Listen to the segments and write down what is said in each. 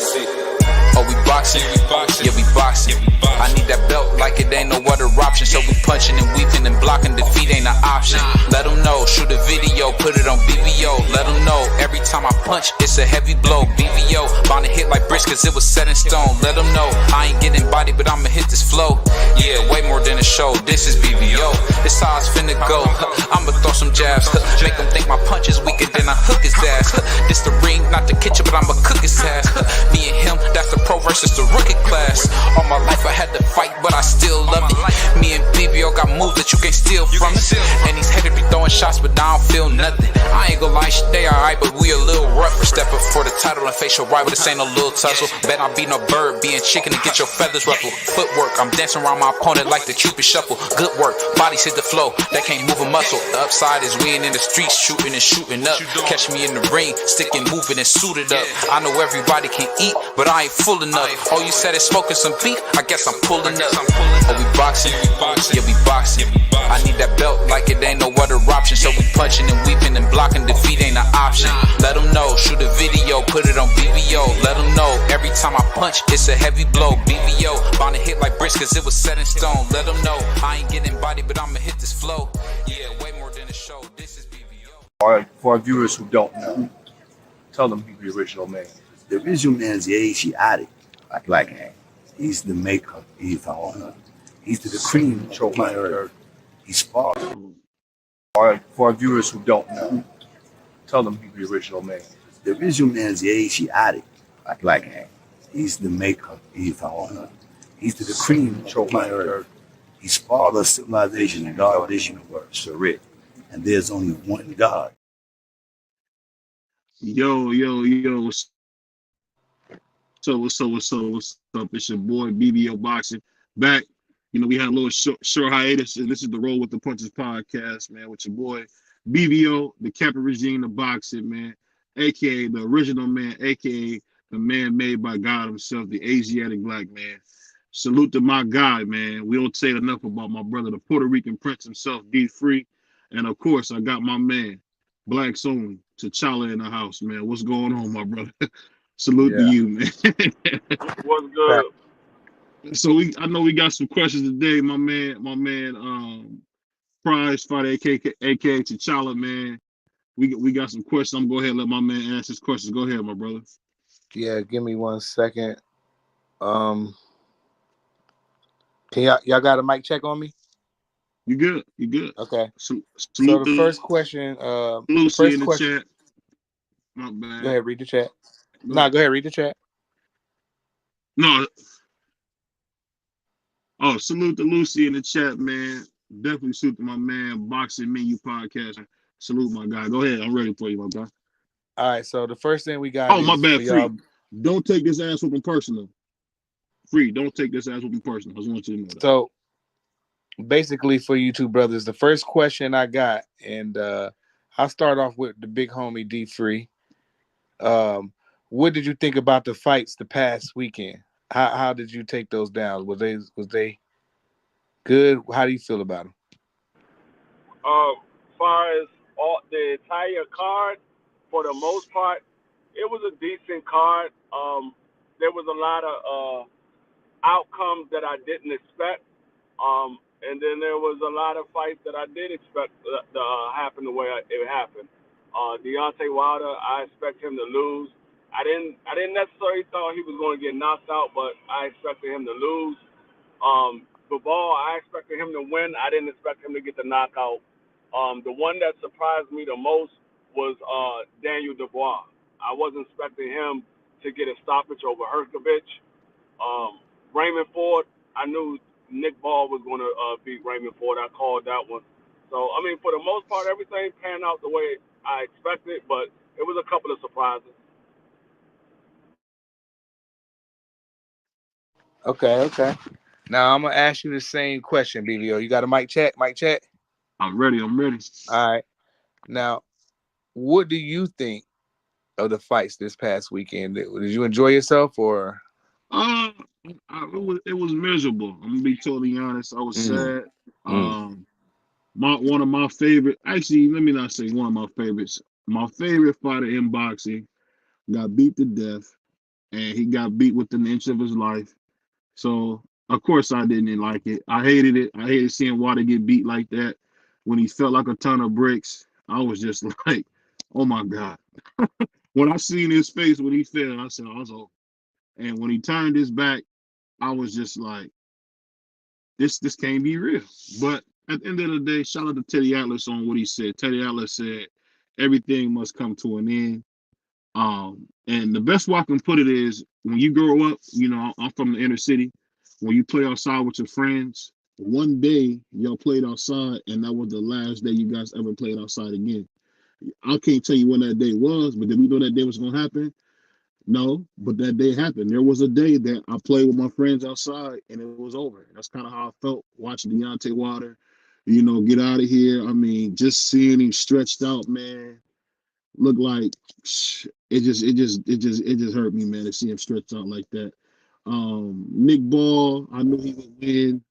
see. Oh, we boxing? Yeah, we boxing. I need that belt like it ain't no other option. So we punching and weaving and blocking. Defeat ain't an option. Let them know. Shoot a video, put it on BVO. Let them know. Every time I punch, it's a heavy blow. BVO, bound to hit like bricks cause it was set in stone. Let them know. I ain't getting body, but I'ma hit this flow. Yeah, way more than a show. This is BVO. This how it's finna go. I'ma throw some jabs. Make them think my punch is weaker than I hook his ass. This the ring, not the kitchen, but I'ma cook his ass. Me and him, that's the pro versus the rookie class. All my life I had to fight, but I still love it. Me and BVO got moves that you can't steal from us. And these haters be throwing shots, but I don't feel nothing. I ain't gonna lie, they alright, but we a little rough. We're stepping for the title and facial rival. This ain't no little tussle. Bet I be no bird, being chicken to get your feathers ruffled. Footwork, I'm dancing around my opponent like the Cupid shuffle. Good work, bodies hit the flow, they can't move a muscle. The upside is we ain't in the streets shooting and shooting up. Catch me in the ring, sticking, moving and suited up. I know everybody can eat, but I ain't full enough. Oh, you said it's smoking some beef? I guess I'm pulling up. Oh, we boxing? Yeah, we boxing. I need that belt like it ain't no other option. So we punching and weaving and blocking. Defeat ain't an option. Let them know. Shoot a video, put it on BVO. Let them know. Every time I punch, it's a heavy blow. BVO, bound to hit like bricks cause it was set in stone. Let them know. I ain't getting body, but I'ma hit this flow. Yeah, way more than a show. This is BVO. Alright, for our viewers who don't know, tell them who the original man is. The original man is the Asiatic Black Man. He's the maker. He's the cream of my earth. He's far. Alright, for our viewers who don't know, tell them who the original man is. The original man is the Asiatic Black Man. He's the maker. He's the cream of my earth. He's father of civilization and God of this universe. Surrey. And there's only one God. Yo, what's up? It's your boy BVO Boxing back. You know, we had a little short hiatus, and this is the Roll with the Punches podcast, man, with your boy BVO, the Captain Regime of boxing, man, aka the original man, aka the man made by God himself, the Asiatic Black Man. Salute to my guy, man. We don't say enough about my brother, the Puerto Rican Prince himself, D3. And of course, I got my man, Black's Own, T'Challa in the house, man. What's going on, my brother? Salute to you, man. What's good? So I know we got some questions today, my man, Prize Fighter, aka T'Challa, man. We got some questions. I'm gonna go ahead and let my man ask his questions. Go ahead, my brother. Yeah, give me 1 second. Can y'all got a mic check on me? You good? Okay. So the first question, Lucy in the chat. My bad. Go ahead, read the chat. Go ahead, read the chat. No. Oh, salute to Lucy in the chat, man. Definitely salute to my man, Boxing Menu Podcast. Salute my guy. Go ahead. I'm ready for you, my guy. All right, so the first thing we got. Oh, my bad, Free. Don't take this ass whooping personal. Free, don't take this ass whooping personal. I just want you to know that. So basically for you two brothers, the first question I got, and I'll start off with the big homie D3. What did you think about the fights the past weekend? How did you take those down? Was they good? How do you feel about them? Far as the entire card, for the most part, it was a decent card. There was a lot of outcomes that I didn't expect, and then there was a lot of fights that I did expect to happen the way it happened. Deontay Wilder, I expect him to lose. I didn't necessarily thought he was going to get knocked out, but I expected him to lose. Bivol, I expected him to win. I didn't expect him to get the knockout. The one that surprised me the most was Daniel Dubois. I wasn't expecting him to get a stoppage over Herkovich. Raymond Ford, I knew Nick Ball was going to beat Raymond Ford. I called that one. So, I mean, for the most part, everything panned out the way I expected, but it was a couple of surprises. Okay. Now I'm gonna ask you the same question, BVO. You got a mic check? I'm ready. All right. Now, what do you think of the fights this past weekend? Did you enjoy yourself or? It was miserable. I'm gonna be totally honest. I was sad. One of my favorite. Actually, let me not say one of my favorites. My favorite fighter in boxing got beat to death, and he got beat within an inch of his life. So of course I didn't like it. I hated it. I hated seeing Wilder get beat like that when he felt like a ton of bricks. I was just like, oh my God. When I seen his face when he fell, I said, I was over. And when he turned his back, I was just like, this can't be real. But at the end of the day, shout out to Teddy Atlas on what he said. Teddy Atlas said everything must come to an end. And the best way I can put it is when you grow up, you know, I'm from the inner city. When you play outside with your friends, one day y'all played outside, and that was the last day you guys ever played outside again. I can't tell you when that day was, but did we know that day was gonna happen? No, but that day happened. There was a day that I played with my friends outside, and it was over. That's kind of how I felt watching Deontay Wilder, you know, get out of here. I mean, just seeing him stretched out, man, look like it just hurt me, man, to see him stretched out like that. Nick Ball, I knew he would win.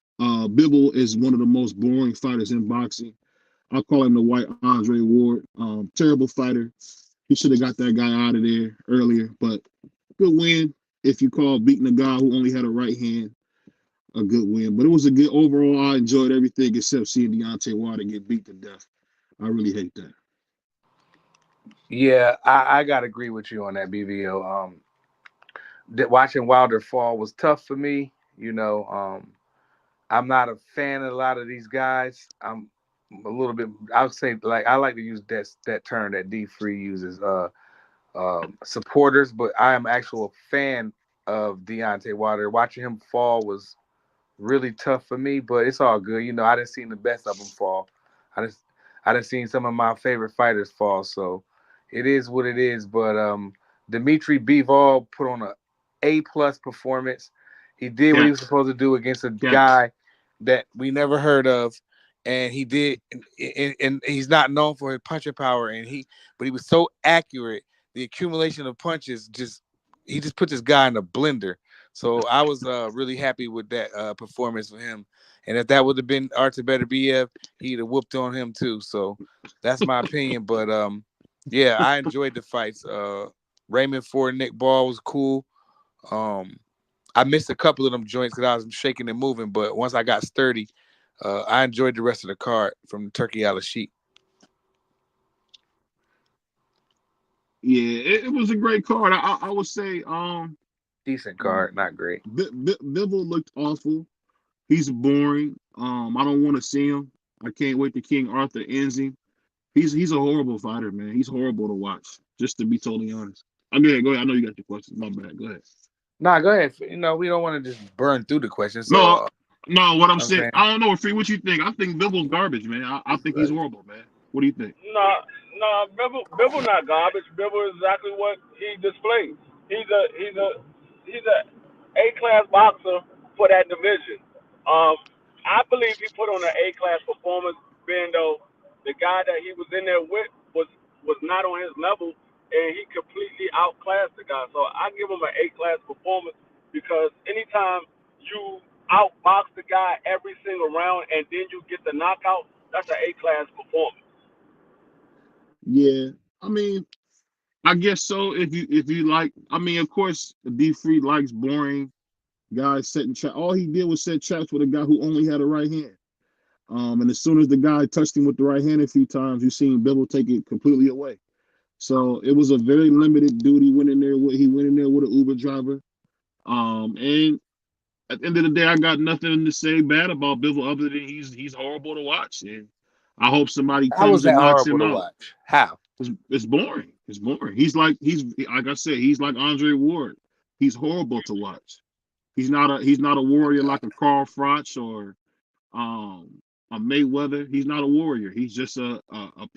Bibble is one of the most boring fighters in boxing. I call him the white Andre Ward. Terrible fighter. He should have got that guy out of there earlier, but good win. If you call beating a guy who only had a right hand a good win, but it was a good overall. I enjoyed everything except seeing Deontay Wilder get beat to death. I really hate that. Yeah, I gotta agree with you on that, BVO. Watching Wilder fall was tough for me. You know, I'm not a fan of a lot of these guys. I'm a little bit. I would say like I like to use that term that D Free uses, supporters, but I am actual fan of Deontay Wilder. Watching him fall was really tough for me, but it's all good. You know, I didn't see the best of them fall. I just I done seen some of my favorite fighters fall, so it is what it is. But Dimitri Bivol put on A+ performance. He did what he was Cats, supposed to do against a cats. guy that we never heard of, and he did. And he's not known for his punching power, but he was so accurate. The accumulation of punches he just put this guy in a blender. So I was really happy with that performance for him. And if that would have been Artur Beterbiev, he'd have whooped on him too. So that's my opinion. But yeah, I enjoyed the fights. Raymond Ford, Nick Ball was cool. I missed a couple of them joints because I was shaking and moving. But once I got sturdy, I enjoyed the rest of the card from Turkey Al Sheik. Yeah, it was a great card. I would say Decent card, not great. Bivol looked awful. He's boring. I don't want to see him. I can't wait till King Arthur ends him. He's a horrible fighter, man. He's horrible to watch. Just to be totally honest. I mean, go ahead. I know you got your questions. My bad. Go ahead. Nah, go ahead. You know, we don't want to just burn through the questions. So No, no. What I'm I'm saying, saying, I don't know, Free. What you think? I think Bibble's garbage, man. I think he's horrible, man. What do you think? No, Bibble not garbage. Bibble is exactly what he displays. He's a A-class boxer for that division. I believe he put on an A-class performance, being though the guy that he was in there with was not on his level, and he completely outclassed the guy. So I give him an A-class performance because anytime you outbox the guy every single round and then you get the knockout, that's an A-class performance. Yeah, I mean, I guess so. If you like, I mean, of course, D Free likes boring guys setting trap. All he did was set traps with a guy who only had a right hand. And as soon as the guy touched him with the right hand a few times, you seen Bibble take it completely away. So it was a very limited dude. He went in there with an Uber driver. And at the end of the day, I got nothing to say bad about Bivol other than he's horrible to watch. And I hope somebody how was comes and that knocks horrible him to out. watch? How? It's boring. It's boring. He's like I said, he's like Andre Ward. He's horrible to watch. He's not a warrior like a Carl Froch or a Mayweather. He's not a warrior. He's just a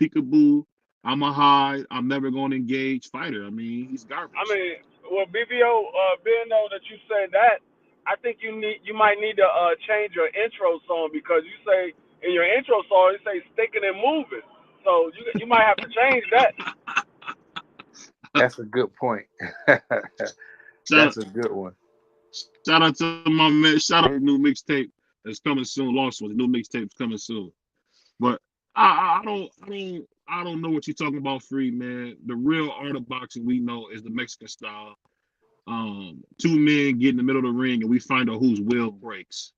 peekaboo. I'm a hide. I'm never going to engage fighter. I mean, he's garbage. I mean, well, BVO, being though that you said that, I think you might need to change your intro song because you say in your intro song you say sticking and moving, so you might have to change that. That's a good point. Shout That's a good one. shout out to my man. Shout out to new mixtape that's coming soon. Lost one. The new mixtape's coming soon. But I don't know what you're talking about, Free, man. The real art of boxing we know is the Mexican style. two men get in the middle of the ring and we find out whose will breaks.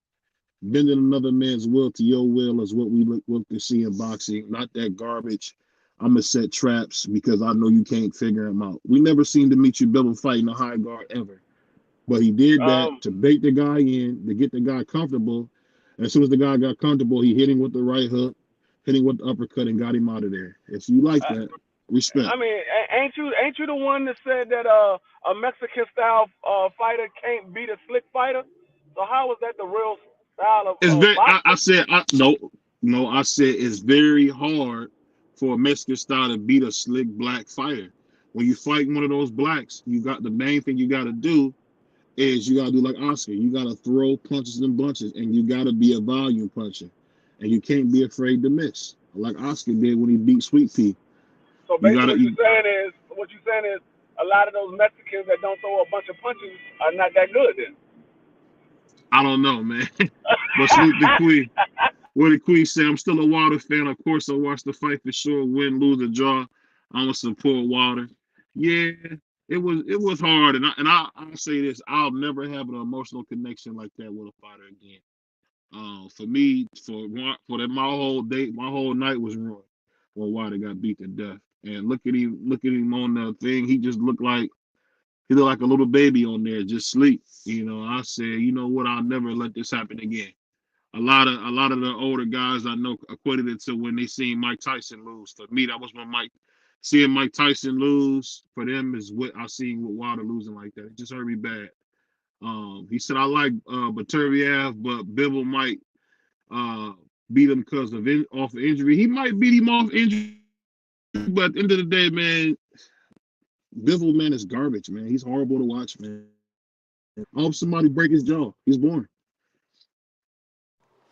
Bending another man's will to your will is what we look to see in boxing, not that garbage. I'm going to set traps because I know you can't figure them out. We never seen Dimitri Bivol fighting a high guard ever. But he did that to bait the guy in, to get the guy comfortable. And as soon as the guy got comfortable, he hit him with the right hook, hit him with the uppercut, and got him out of there. If you like that, respect. I mean, ain't you the one that said that a Mexican style fighter can't beat a slick fighter? So how is that the real style of It's very. boxing? I said it's very hard for a Mexican style to beat a slick black fighter. When you fight one of those blacks, you got the main thing you got to do is you got to do like Oscar. You got to throw punches and bunches, and you got to be a volume puncher, and you can't be afraid to miss, like Oscar did when he beat Sweet Pea. So basically, what you're saying is a lot of those Mexicans that don't throw a bunch of punches are not that good then. I don't know, man. But Sweet the Queen. What did Queen say? I'm still a Wilder fan. Of course, I watched the fight for sure. Win, lose, or draw. I'm gonna support Wilder. Yeah, it was hard, and I'll say this: I'll never have an emotional connection like that with a fighter again. For me, for that, my whole night was ruined when Wilder got beat to death. And look at him on the thing. He looked like a little baby on there, just sleep. You know, I said, you know what? I'll never let this happen again. A lot of the older guys I know equated it to when they seen Mike Tyson lose. For me, that was when seeing Mike Tyson lose for them is what I seen with Wilder losing like that. It just hurt me bad. He said I like Baturviev, but Bivol might beat him because of off injury. He might beat him off injury, but at the end of the day, man, Bivol, man, is garbage, man. He's horrible to watch, man. I hope somebody break his jaw. He's born.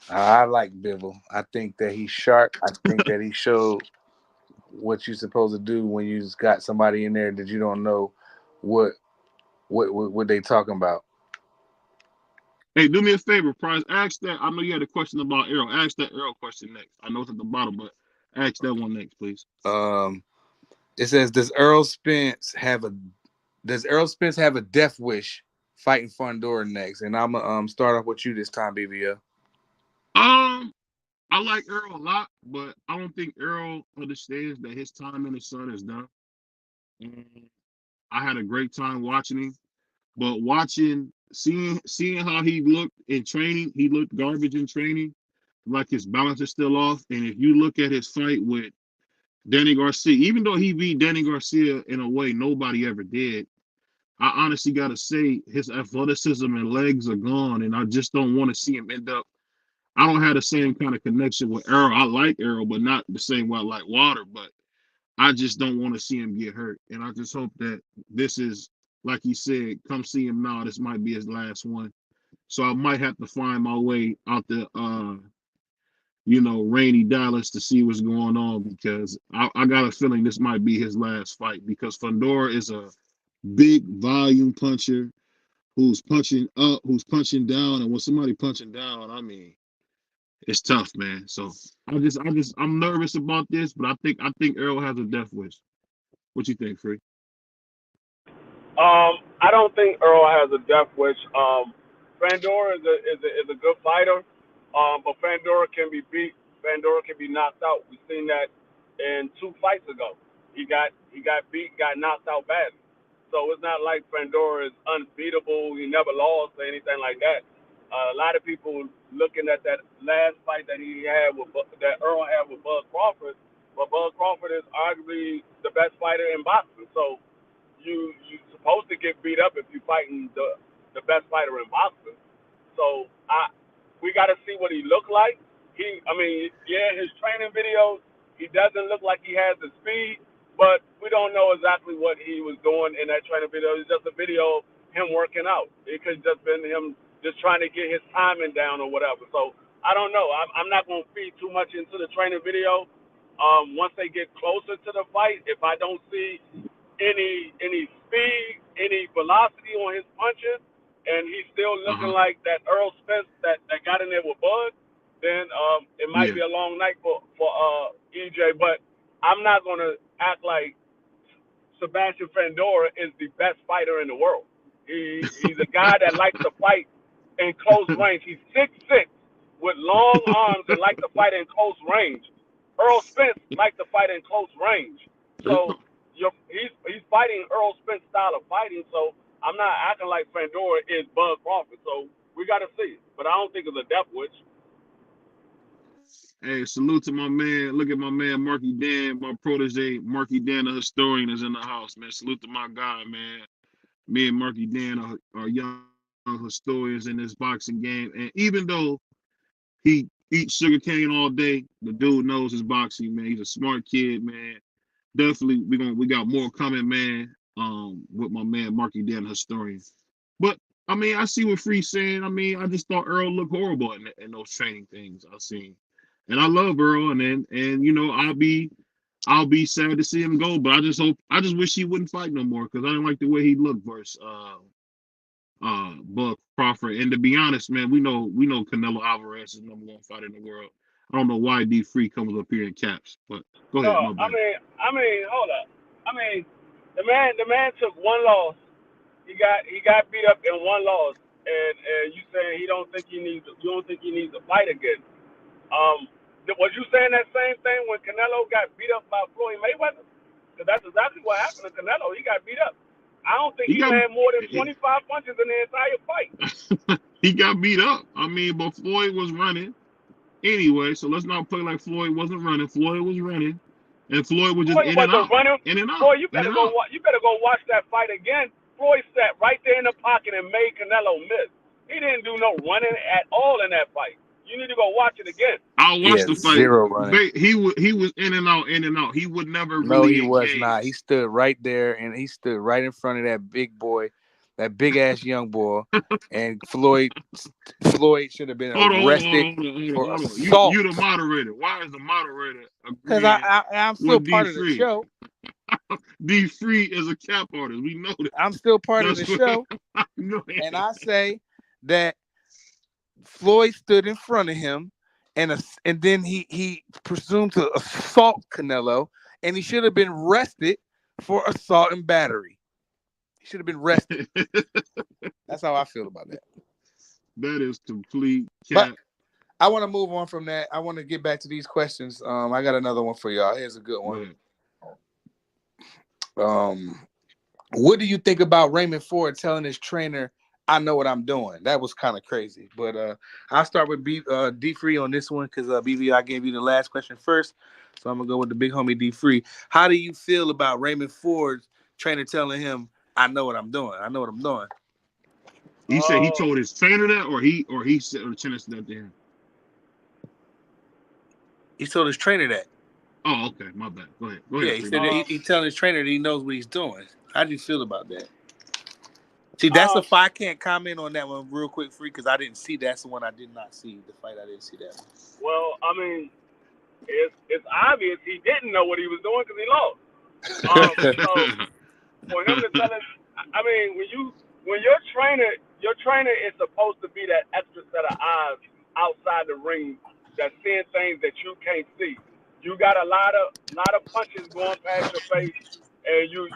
I like Bivol. I think that he's sharp. I think that he showed what you're supposed to do when you just got somebody in there that you don't know what they talking about. Hey, do me a favor, Prize. Ask that. I know you had a question about Errol. Ask that Errol question next. I know it's at the bottom, but ask that one next, please. It says, does Errol Spence have a death wish fighting Fundora next? And I'm gonna start off with you this time, BVO. I like Errol a lot, but I don't think Errol understands that his time in the sun is done. I had a great time watching him, but seeing how he looked in training, he looked garbage in training, like his balance is still off. And if you look at his fight with Danny Garcia, even though he beat Danny Garcia in a way nobody ever did, I honestly got to say his athleticism and legs are gone, and I just don't want to see him end up. I don't have the same kind of connection with Errol. I like Errol, but not the same way I like Wilder. But I just don't want to see him get hurt. And I just hope that this is, like he said, come see him now. This might be his last one. So I might have to find my way out the, rainy Dallas to see what's going on, because I got a feeling this might be his last fight, because Fundora is a big volume puncher who's punching up, who's punching down. And when somebody punching down, I mean, it's tough, man. So I'm nervous about this, but I think Errol has a death wish. What you think, Free? I don't think Earl has a death wish. Fundora is a good fighter, but Fundora can be beat. Fundora can be knocked out. We've seen that in 2 fights ago. He got beat, got knocked out badly. So it's not like Fundora is unbeatable. He never lost or anything like that. A lot of people looking at that last fight that Earl had with Bud Crawford, but Bud Crawford is arguably the best fighter in boxing. So you're supposed to get beat up if you're fighting the best fighter in boxing. So we got to see what he looked like. His training videos, he doesn't look like he has the speed, but we don't know exactly what he was doing in that training video. It's just a video of him working out. It could have just been him just trying to get his timing down or whatever. So I don't know. I'm not going to feed too much into the training video. Once they get closer to the fight, if I don't see any speed, any velocity on his punches, and he's still looking like that Errol Spence that got in there with Bud, then it might be a long night for EJ. But I'm not going to act like Sebastian Fundora is the best fighter in the world. He's a guy that likes to fight in close range. He's 6'6", with long arms and likes to fight in close range. Errol Spence likes to fight in close range. So he's fighting Errol Spence style of fighting. So I'm not acting like Fundora is Bud Crawford. So we got to see it. But I don't think it's a death wish. Hey, salute to my man. Look at my man, Marky Dan, my protege, Marky Dan, the historian, is in the house, man. Salute to my guy, man. Me and Marky Dan are young historians in this boxing game. And even though he eats sugar cane all day, the dude knows his boxing, man. He's a smart kid, man. Definitely, we got more coming, man. With my man Marky Dan, the historian. But I mean, I see what Free's saying. I mean, I just thought Earl looked horrible in those training things I've seen. And I love Earl, and you know, I'll be sad to see him go, but I just wish he wouldn't fight no more, because I didn't like the way he looked versus Bud Crawford. And to be honest, man, we know Canelo Alvarez is #1 fighter in the world. I don't know why D Free comes up here in caps, but go ahead. No, I mean, hold up. I mean, the man took one loss. He got beat up in one loss, and you saying you don't think he needs to fight again. Was you saying that same thing when Canelo got beat up by Floyd Mayweather? Because that's exactly what happened to Canelo. He got beat up. I don't think he landed more than 25 punches in the entire fight. He got beat up. I mean, but Floyd was running anyway. So let's not play like Floyd wasn't running. Floyd was running, and Floyd was just in and out. Floyd, you better go watch that fight again. Floyd sat right there in the pocket and made Canelo miss. He didn't do no running at all in that fight. You need to go watch it again. I'll watch the fight. Zero running. He was in and out. He would never really. No, he was engage. not. He stood right there, and he stood right in front of that big boy, that big ass young boy, and Floyd should have been arrested for assault. You the moderator. Why is the moderator? Because I'm still part of the show. D Free is a cap artist. We know that. I'm still part of the show, and I say that Floyd stood in front of him, and then he presumed to assault Canelo, and he should have been arrested for assault and battery. He should have been arrested. That's how I feel about that. That is complete cap. But I want to move on from that. I want to get back to these questions. I got another one for y'all. Here's a good one. What do you think about Raymond Ford telling his trainer, "I know what I'm doing"? That was kind of crazy. But I'll start with D Free on this one, because BV, I gave you the last question first, so I'm gonna go with the big homie D Free. How do you feel about Raymond Ford's trainer telling him, "I know what I'm doing"? I know what I'm doing. He said he told his trainer that, or he said, or the trainer said that to him. He told his trainer that. Oh, okay, my bad. Go ahead. Yeah, he said he's telling his trainer that he knows what he's doing. How do you feel about that? See, that's if I can't comment on that one real quick, Free, because I didn't see. That's the one I did not see. The fight, I didn't see that one. Well, I mean, it's obvious he didn't know what he was doing because he lost. So for him to tell us, I mean, when your trainer is supposed to be that extra set of eyes outside the ring that's seeing things that you can't see. You got a lot of punches going past your face, and you're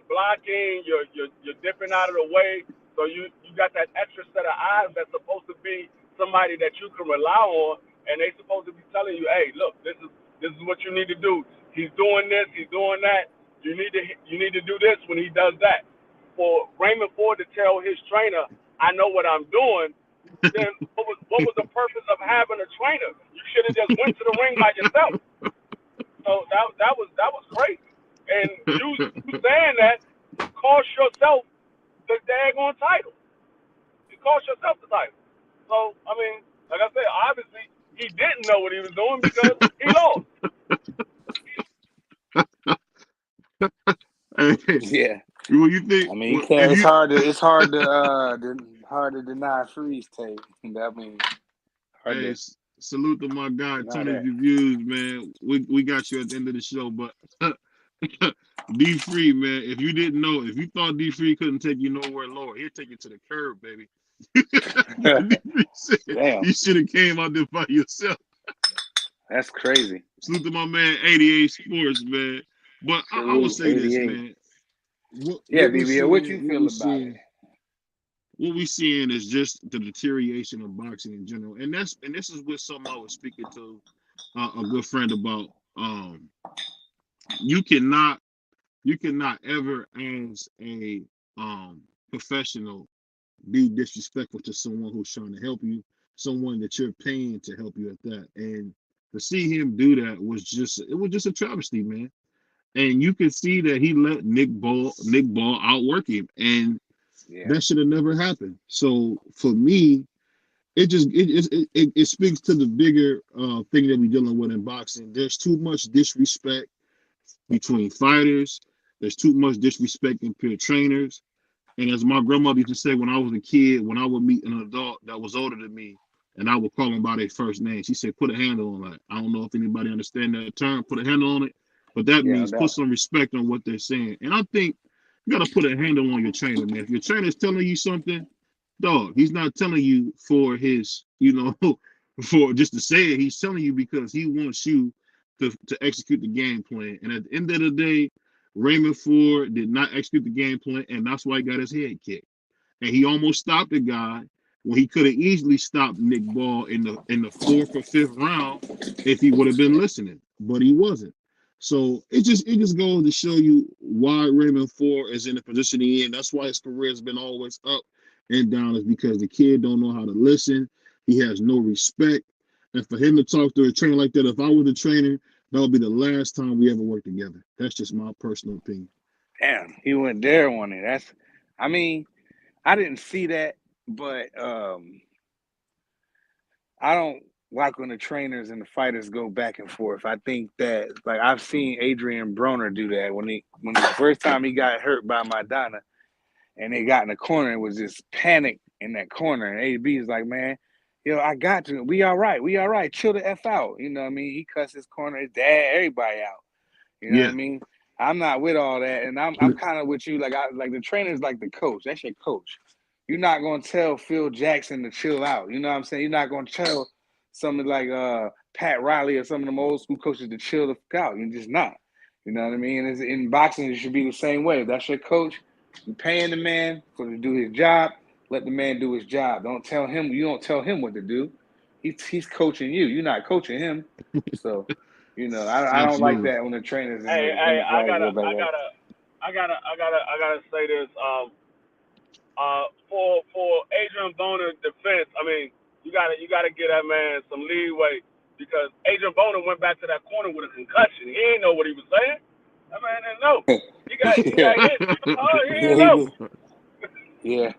blocking, you're dipping out of the way. So you got that extra set of eyes that's supposed to be somebody that you can rely on, and they supposed to be telling you, hey, look, this is what you need to do. He's doing this, he's doing that. You need to do this when he does that. For Raymond Ford to tell his trainer, I know what I'm doing, then what was the purpose of having a trainer? You should have just went to the ring by yourself. So that was crazy. And you saying that cost yourself the daggone title. You cost yourself the title. So I mean, like I said, obviously he didn't know what he was doing because he lost. Yeah. What you think? I mean, it's hard to deny Free's take. I mean, salute to my guy, Tony Reviews, man. We got you at the end of the show, but D Free, man. If you didn't know, if you thought D Free couldn't take you nowhere lower, he'll take you to the curb, baby. Damn. You should have came out there by yourself. That's crazy. Salute to my man 88 Sports, man. But I would say this, man. BVO, what you feel about it? what we're seeing is just the deterioration of boxing in general, and this is what something I was speaking to a good friend about. You cannot ever, as a professional, be disrespectful to someone who's trying to help you, someone that you're paying to help you at that. And to see him do that was just a travesty, man. And you can see that he let Nick Ball outwork him, and that should have never happened. So for me, it speaks to the bigger thing that we're dealing with in boxing. There's too much disrespect between fighters. There's too much disrespect in peer trainers. And as my grandmother used to say when I was a kid, when I would meet an adult that was older than me, and I would call them by their first name, she said, put a handle on that. I don't know if anybody understands that term, put a handle on it, but that means put some respect on what they're saying. And I think you got to put a handle on your trainer, man. If your trainer's telling you something, dog, he's not telling you for his, for just to say it. He's telling you because he wants you to execute the game plan. And at the end of the day, Raymond Ford did not execute the game plan, and that's why he got his head kicked. And he almost stopped the guy when he could have easily stopped Nick Ball in the fourth or fifth round if he would have been listening, but he wasn't. So it just goes to show you why Raymond Ford is in the position he in. That's why his career has been always up and down, is because the kid don't know how to listen. He has no respect. And for him to talk to a trainer like that, if I was a trainer, that would be the last time we ever worked together. That's just my personal opinion. Damn, he went there on it. I didn't see that, but I don't like when the trainers and the fighters go back and forth. I think that, like, I've seen Adrian Broner do that when the first time he got hurt by Maidana, and they got in the corner, it was just panic in that corner. And AB is like, man, I got to. We all right. Chill the F out. You know what I mean? He cussed his corner, his dad, everybody out. You know what I mean? I'm not with all that, and I'm kind of with you. Like the trainer's like the coach. That's your coach. You're not gonna tell Phil Jackson to chill out. You know what I'm saying? You're not gonna tell somebody like Pat Riley or some of them old school coaches to chill the fuck out. You're just not. You know what I mean? And in boxing, it should be the same way. If that's your coach, you're paying the man to do his job. Let the man do his job. Don't tell him. You don't tell him what to do. He's coaching you. You're not coaching him. So, I don't like that when the trainers. I gotta say this. For Adrian Boner's defense, I mean, you gotta give that man some leeway, because Adrian Boner went back to that corner with a concussion. He didn't know what he was saying. That man didn't know. He got hit. He didn't know. Yeah.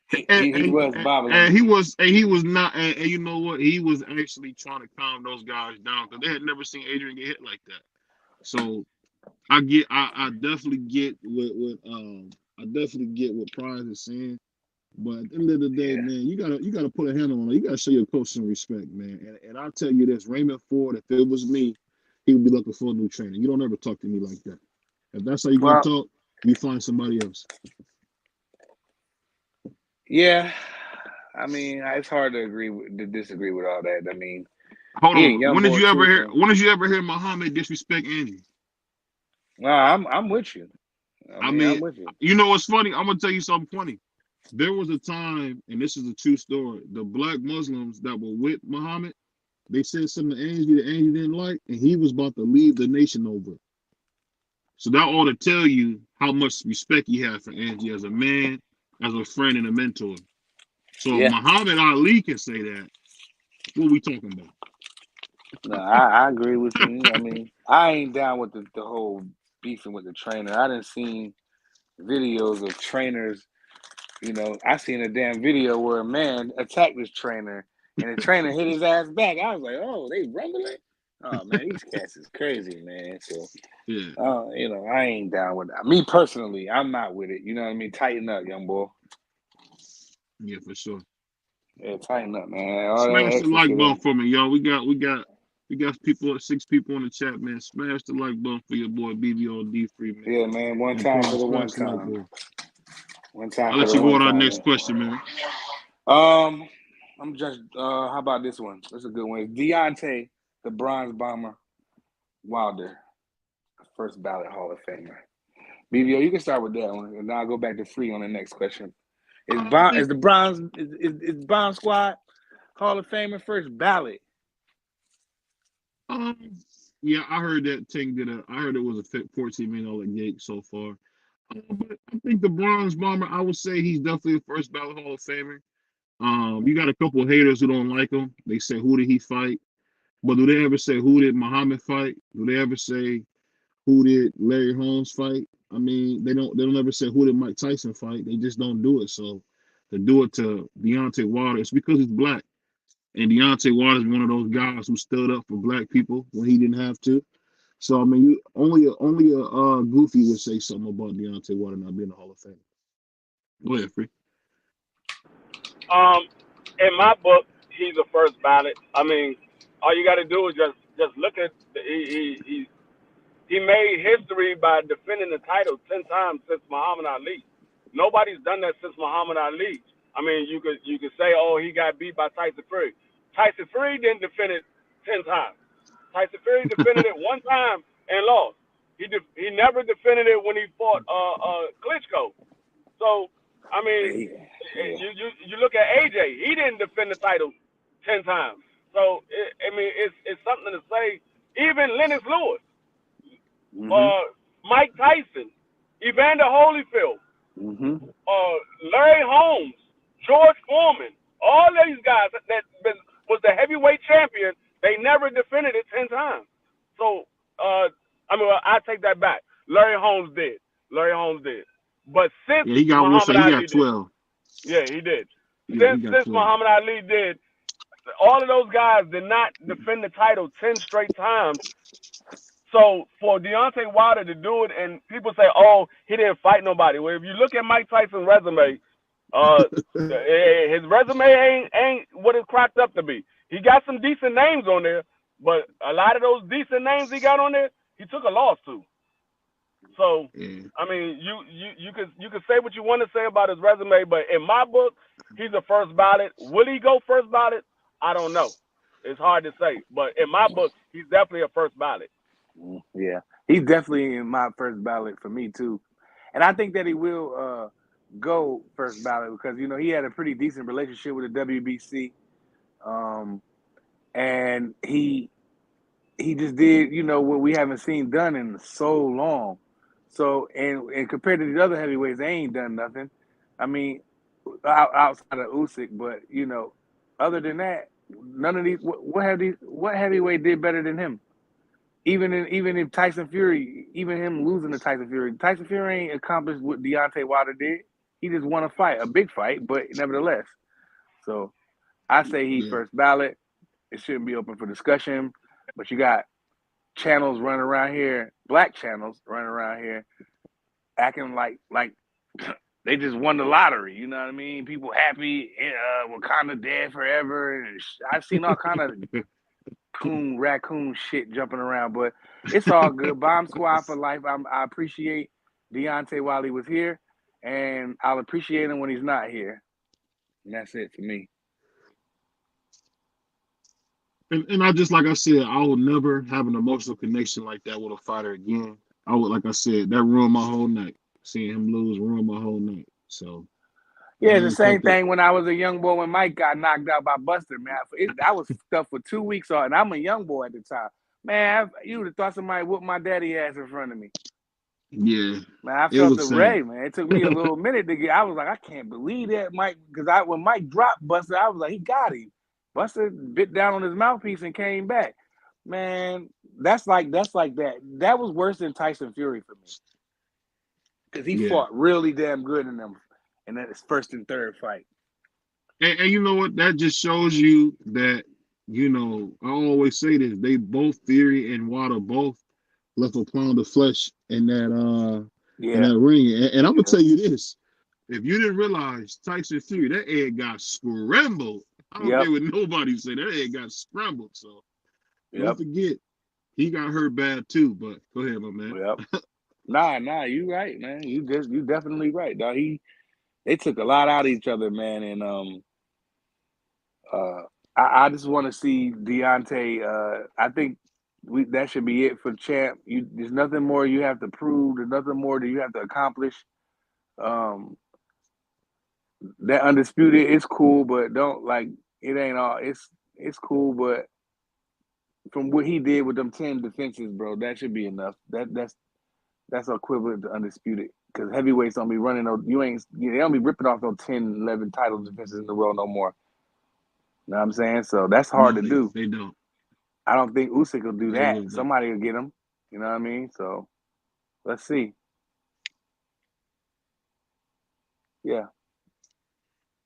He was bobbling. And he was not. And you know what? He was actually trying to calm those guys down, because they had never seen Adrian get hit like that. So I definitely get what Prize is saying. But at the end of the day, man, you gotta put a handle on it. You gotta show your coach some respect, man. And I'll tell you this, Raymond Ford, if it was me, he would be looking for a new trainer. You don't ever talk to me like that. If that's how you gonna talk, you find somebody else. Yeah, I mean, it's hard to disagree with all that. I mean, hold on. When did you ever hear Muhammad disrespect Andy? Well, I'm with you. I mean, I'm with you. You know what's funny? I'm gonna tell you something funny. There was a time, and this is a true story, the black Muslims that were with Muhammad, they said something to Angie that Angie didn't like, and he was about to leave the nation over. So that ought to tell you how much respect he had for Angie as a man, as a friend, and a mentor. So if Muhammad Ali can say that, what are we talking about? No, I agree with you. I mean, I ain't down with the whole beefing with the trainer. I done seen videos of trainers. I seen a damn video where a man attacked this trainer, and the trainer hit his ass back. I was like, oh, they rumbling? Oh, man, these cats is crazy, man. So, I ain't down with that. Me personally, I'm not with it. You know what I mean? Tighten up, young boy. Yeah, for sure. Yeah, tighten up, man. Smash the like button for me, y'all. We got people, 6 people in the chat, man. Smash the like button for your boy BVO D3, man. Yeah, man. One time for the one time. One time. I'll let you go on our next question, man. I'm just. How about this one? That's a good one. Deontay, the Bronze Bomber Wilder, first ballot Hall of Famer. BVO, you can start with that one, and then I'll go back to Free on the next question. Is the Bronze is Bomb Squad Hall of Famer first ballot? Yeah, I heard that Tank did I heard it was a $14 million gig so far. But I think the Bronze Bomber, I would say he's definitely a first ballot Hall of Famer. You got a couple of haters who don't like him. They say, who did he fight? But do they ever say, who did Muhammad fight? Do they ever say, who did Larry Holmes fight? I mean, they don't ever say, who did Mike Tyson fight? They just don't do it. So to do it to Deontay Wilder, it's because he's black. And Deontay Wilder is one of those guys who stood up for black people when he didn't have to. So I mean, only a goofy would say something about Deontay Wilder not being a Hall of Fame. Go ahead, Free. In my book, he's a first ballot. I mean, all you got to do is just look at he made history by defending the title 10 times since Muhammad Ali. Nobody's done that since Muhammad Ali. I mean, you could say, oh, he got beat by Tyson Fury. Tyson Fury didn't defend it 10 times. Tyson Fury defended it one time and lost. He never defended it when he fought Klitschko. So I mean, you look at AJ. He didn't defend the title 10 times. So I mean, it's something to say. Even Lennox Lewis, Mike Tyson, Evander Holyfield, Larry Holmes, George Foreman, all these guys that was the heavyweight champion. They never defended it 10 times. So I mean, I take that back. Larry Holmes did. But since he got Muhammad Ali got 12. Yeah, he did. Yeah, since Muhammad Ali did, all of those guys did not defend the title 10 straight times. So for Deontay Wilder to do it, and people say, oh, he didn't fight nobody. Well, if you look at Mike Tyson's resume, his resume ain't what it's cracked up to be. He got some decent names on there, but a lot of those decent names he got on there, he took a loss to. So, I mean, you could say what you want to say about his resume, but in my book, he's a first ballot. Will he go first ballot? I don't know. It's hard to say, but in my book, he's definitely a first ballot. Yeah, he's definitely in my first ballot for me too, and I think that he will go first ballot because he had a pretty decent relationship with the WBC, and he just did what we haven't seen done in so long. So and compared to the other heavyweights, they ain't done nothing. I mean, outside of Usyk, but other than that, none of these. What heavyweight did better than him? Even if Tyson Fury, even him losing to Tyson Fury ain't accomplished what Deontay Wilder did. He just won a big fight, but nevertheless. So I say he's first ballot. It shouldn't be open for discussion, but you got channels running around here, black channels running around here, acting like they just won the lottery. You know what I mean? People happy, Wakanda dead forever. And I've seen all kind of raccoon shit jumping around, but it's all good. Bomb Squad for life. I appreciate Deontay while he was here, and I'll appreciate him when he's not here. And that's it for me. And I just, like I said, I will never have an emotional connection like that with a fighter again. I would, like I said, that ruined my whole night. Seeing him lose ruined my whole night. So yeah, it's the same thing when I was a young boy when Mike got knocked out by Buster, man. I was stuck for 2 weeks, and I'm a young boy at the time. Man, you would have thought somebody whooped my daddy ass in front of me. Yeah. Man, I felt the ray, man. It took me a little minute to get. I was like, I can't believe that, Mike. Because when Mike dropped Buster, I was like, he got him. Buster bit down on his mouthpiece and came back. Man, that's like that. That was worse than Tyson Fury for me. Because he fought really damn good in them. And then his first and third fight. And you know what? That just shows you that, I always say this, they both, Theory and Wilder, both left a pound of flesh in that in that ring. And I'm gonna tell you this. If you didn't realize Tyson Fury, that egg got scrambled. I don't care what nobody say, that egg got scrambled. So don't forget, he got hurt bad too, but go ahead, my man. Nah, you right, man. You definitely right, dog. They took a lot out of each other, man, and I just want to see Deontay. I think that should be it for champ. There's nothing more you have to prove. There's nothing more that you have to accomplish. that undisputed is cool, but don't like it ain't all. It's cool, but from what he did with them 10 defenses, bro, that should be enough. That's equivalent to undisputed. Because heavyweights don't be running no. They don't be ripping off no 10, 11 title defenses in the world no more. You know what I'm saying? So that's hard No, to do. they don't. I don't think Usyk will do They that. really don't. Somebody will get him. You know what I mean? So let's see. Yeah.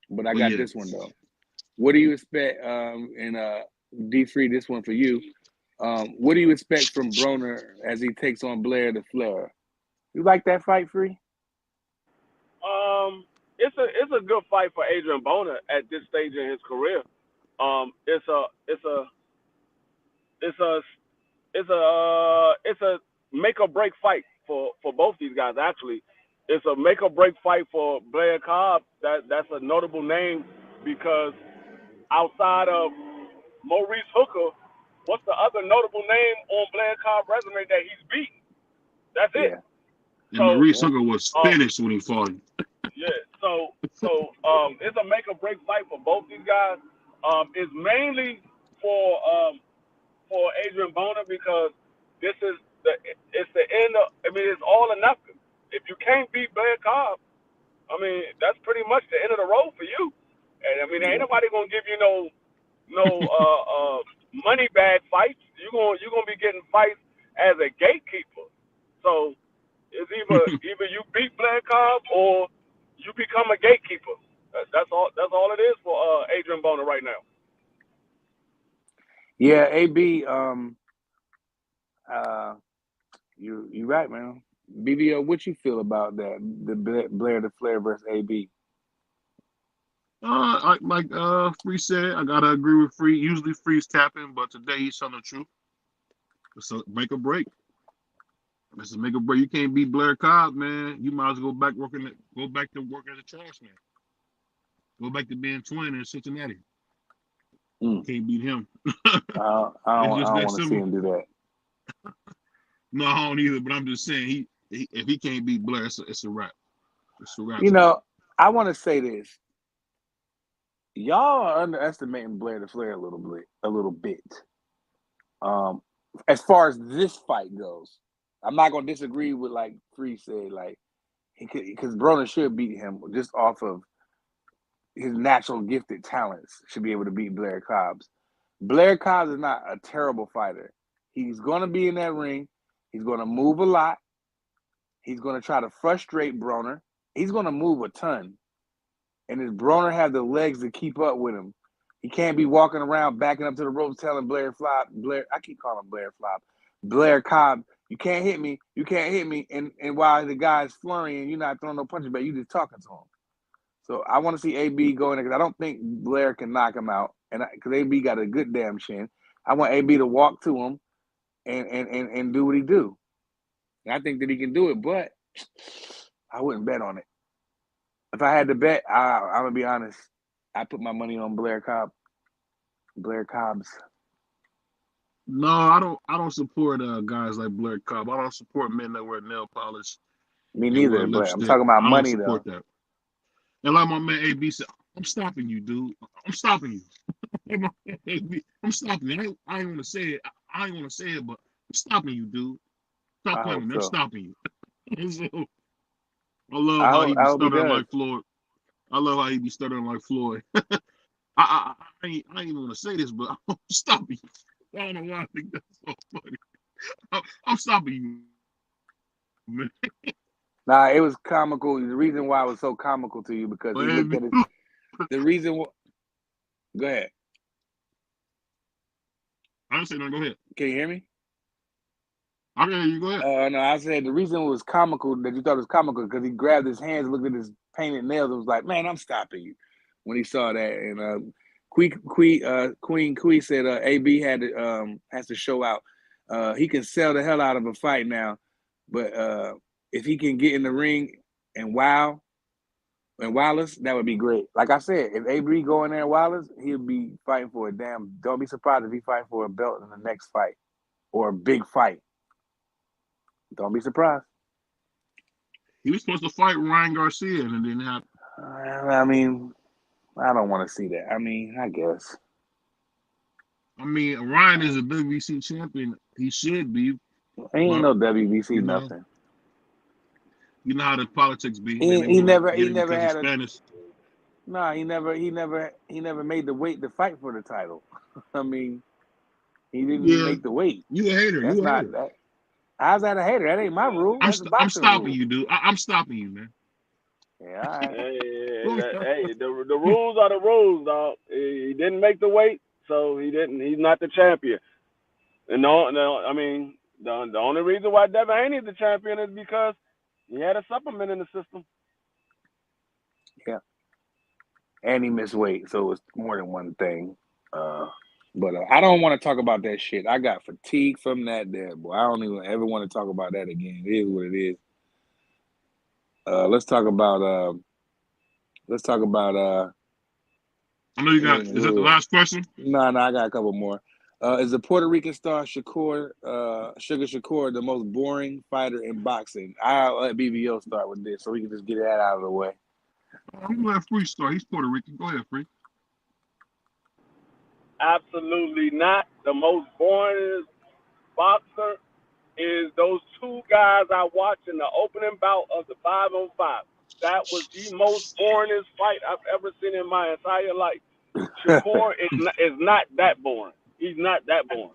But I got this one though. What do you expect? D Free, this one for you. What do you expect from Broner as he takes on Blair the Flair? You like that fight, Free? It's a good fight for Adrian Bona at this stage in his career. It's a make or break fight for both these guys. Actually, it's a make or break fight for Blair Cobb. That's a notable name because outside of Maurice Hooker, what's the other notable name on Blair Cobb's resume that he's beaten? That's it. Yeah. And Maurice Hooker was finished when he fought him. Yeah. So it's a make or break fight for both these guys. It's mainly for Adrian Bona because it's the end of. I mean, it's all or nothing. If you can't beat Blair Cobb, I mean, that's pretty much the end of the road for you. And I mean, ain't nobody gonna give you no money bag fights. You're gonna be getting fights as a gatekeeper. So it's either you beat Blair Cobb or you become a gatekeeper. That's all it is for Adrian Bona right now. Yeah, AB. You right, man. BVO, what you feel about that? The Blair the Flair versus AB. Like Free said, I gotta agree with Free. Usually Free's tapping, but today he's telling the truth. So make a break. This is make a break. You can't beat Blair Cobb, man. You might as well go back to work as a trash man. Go back to being twin in Cincinnati. Can't beat him. I don't want to see him do that. No, I don't either. But I'm just saying, if he can't beat Blair, it's a wrap. It's a wrap. You know, I want to say this. Y'all are underestimating Blair the Flair a little bit. As far as this fight goes, I'm not gonna disagree with like Free said, like because Broner should beat him just off of his natural gifted talents. Should be able to beat Blair Cobb's. Blair Cobbs is not a terrible fighter. He's gonna be in that ring. He's gonna move a lot. He's gonna try to frustrate Broner. He's gonna move a ton. And if Broner have the legs to keep up with him, he can't be walking around backing up to the ropes telling Blair, I keep calling him Blair Cobb, you can't hit me. And while the guy's flurrying, you're not throwing no punches, but you just talking to him. So I want to see AB go in there because I don't think Blair can knock him out. And because AB got a good damn chin. I want AB to walk to him and do what he do. And I think that he can do it, but I wouldn't bet on it. If I had to bet, I'm gonna be honest. I put my money on Blair Cobb. Blair Cobb's. No, I don't support guys like Blair Cobb. I don't support men that wear nail polish. Me neither, but I'm talking about money though. I don't support that. And like my man AB said, I'm stopping you, dude. I'm stopping you. I'm stopping you. I ain't gonna say it. I ain't gonna say it, but I'm stopping you, dude. Stop playing. I'm stopping you. So, I love how he be stuttering like Floyd. I love how he be stuttering like Floyd. I ain't even gonna say this, but I'm stopping you. I don't know why I think that's so funny. I'm stopping you, man. Nah, it was comical. The reason why it was so comical to you because he looked at it. The reason. Go ahead. I didn't say no. Go ahead. Can you hear me? I can hear you. Go ahead. No, I said the reason it was comical that you thought it was comical because he grabbed his hands, looked at his painted nails, and was like, "Man, I'm stopping you." When he saw that, and Queen Quee said AB has to show out. He can sell the hell out of a fight now, but if he can get in the ring and wow and Wallace, that would be great. Like I said, if AB go in there and Wallace, he'll be fighting for a damn. Don't be surprised if he fight for a belt in the next fight or a big fight. Don't be surprised. He was supposed to fight Ryan Garcia and it didn't happen. I mean, I don't want to see that. I mean, I guess. I mean, Ryan is a WBC champion. He should be. He ain't But, no WBC you know, nothing. you know how the politics be. He, They he want to never get he him never because he's had a Spanish. nah. He never made the weight to fight for the title. I mean, he didn't Yeah, make the weight. you a hater. That's You a not hater. that. How's that a hater? That ain't my rule. That's the I'm boxing stopping rule. you, dude. I'm stopping you, man. Yeah, all right. Hey, the rules are the rules, dog. He didn't make the weight, so he didn't. He's not the champion. And no, I mean, the only reason why Devin Haney's the champion is because he had a supplement in the system. Yeah, and he missed weight, so it's more than one thing. But I don't want to talk about that shit. I got fatigue from that there, boy. I don't even ever want to talk about that again. It is what it is. Let's talk about. I know you got. Is that the last question? No, I got a couple more. Is the Puerto Rican star Sugar Shakur the most boring fighter in boxing? I'll let BVO start with this so we can just get that out of the way. I'm gonna let Free start. He's Puerto Rican. Go ahead, Free. Absolutely not. The most boring boxer is those two guys I watched in the opening bout of the 5-on-5. That was the most boringest fight I've ever seen in my entire life. Shakur is not that boring. He's not that boring.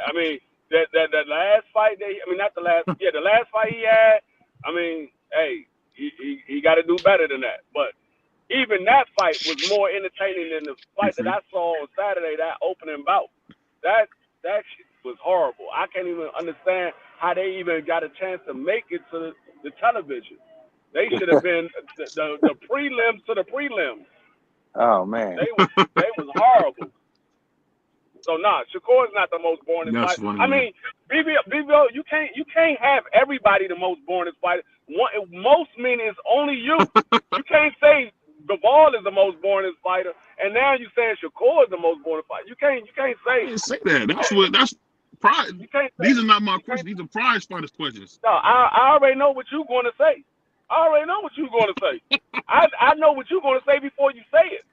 I mean, the last fight not the last. Yeah, the last fight he had. I mean, hey, he got to do better than that. But even that fight was more entertaining than the fight that I saw on Saturday. That opening bout. That shit was horrible. I can't even understand how they even got a chance to make it to the television. They should have been the prelims to the prelims. Oh man, they was horrible. So Shakur is not the most boring That's fighter. funny. I mean, BVO, you can't have everybody the most boring fighter. Most mean it's only you. You can't say Bivol is the most boring fighter, and now you saying Shakur is the most boring fighter. You can't say. I didn't say that. That's pride. These are not my questions. These are prize fighters' questions. No, I already know what you're going to say. I know what you're going to say before you say it.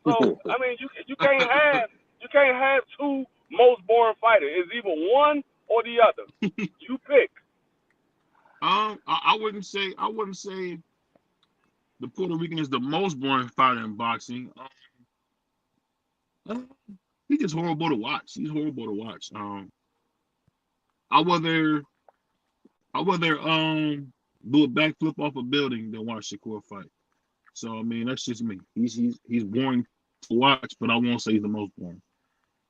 So I mean, you can't have two most boring fighters. It's either one or the other. You pick. I wouldn't say the Puerto Rican is the most boring fighter in boxing. He's just horrible to watch. He's horrible to watch. I would rather do a backflip off a building than watch Shakur fight. So I mean, that's just me. He's boring to watch, but I won't say he's the most boring.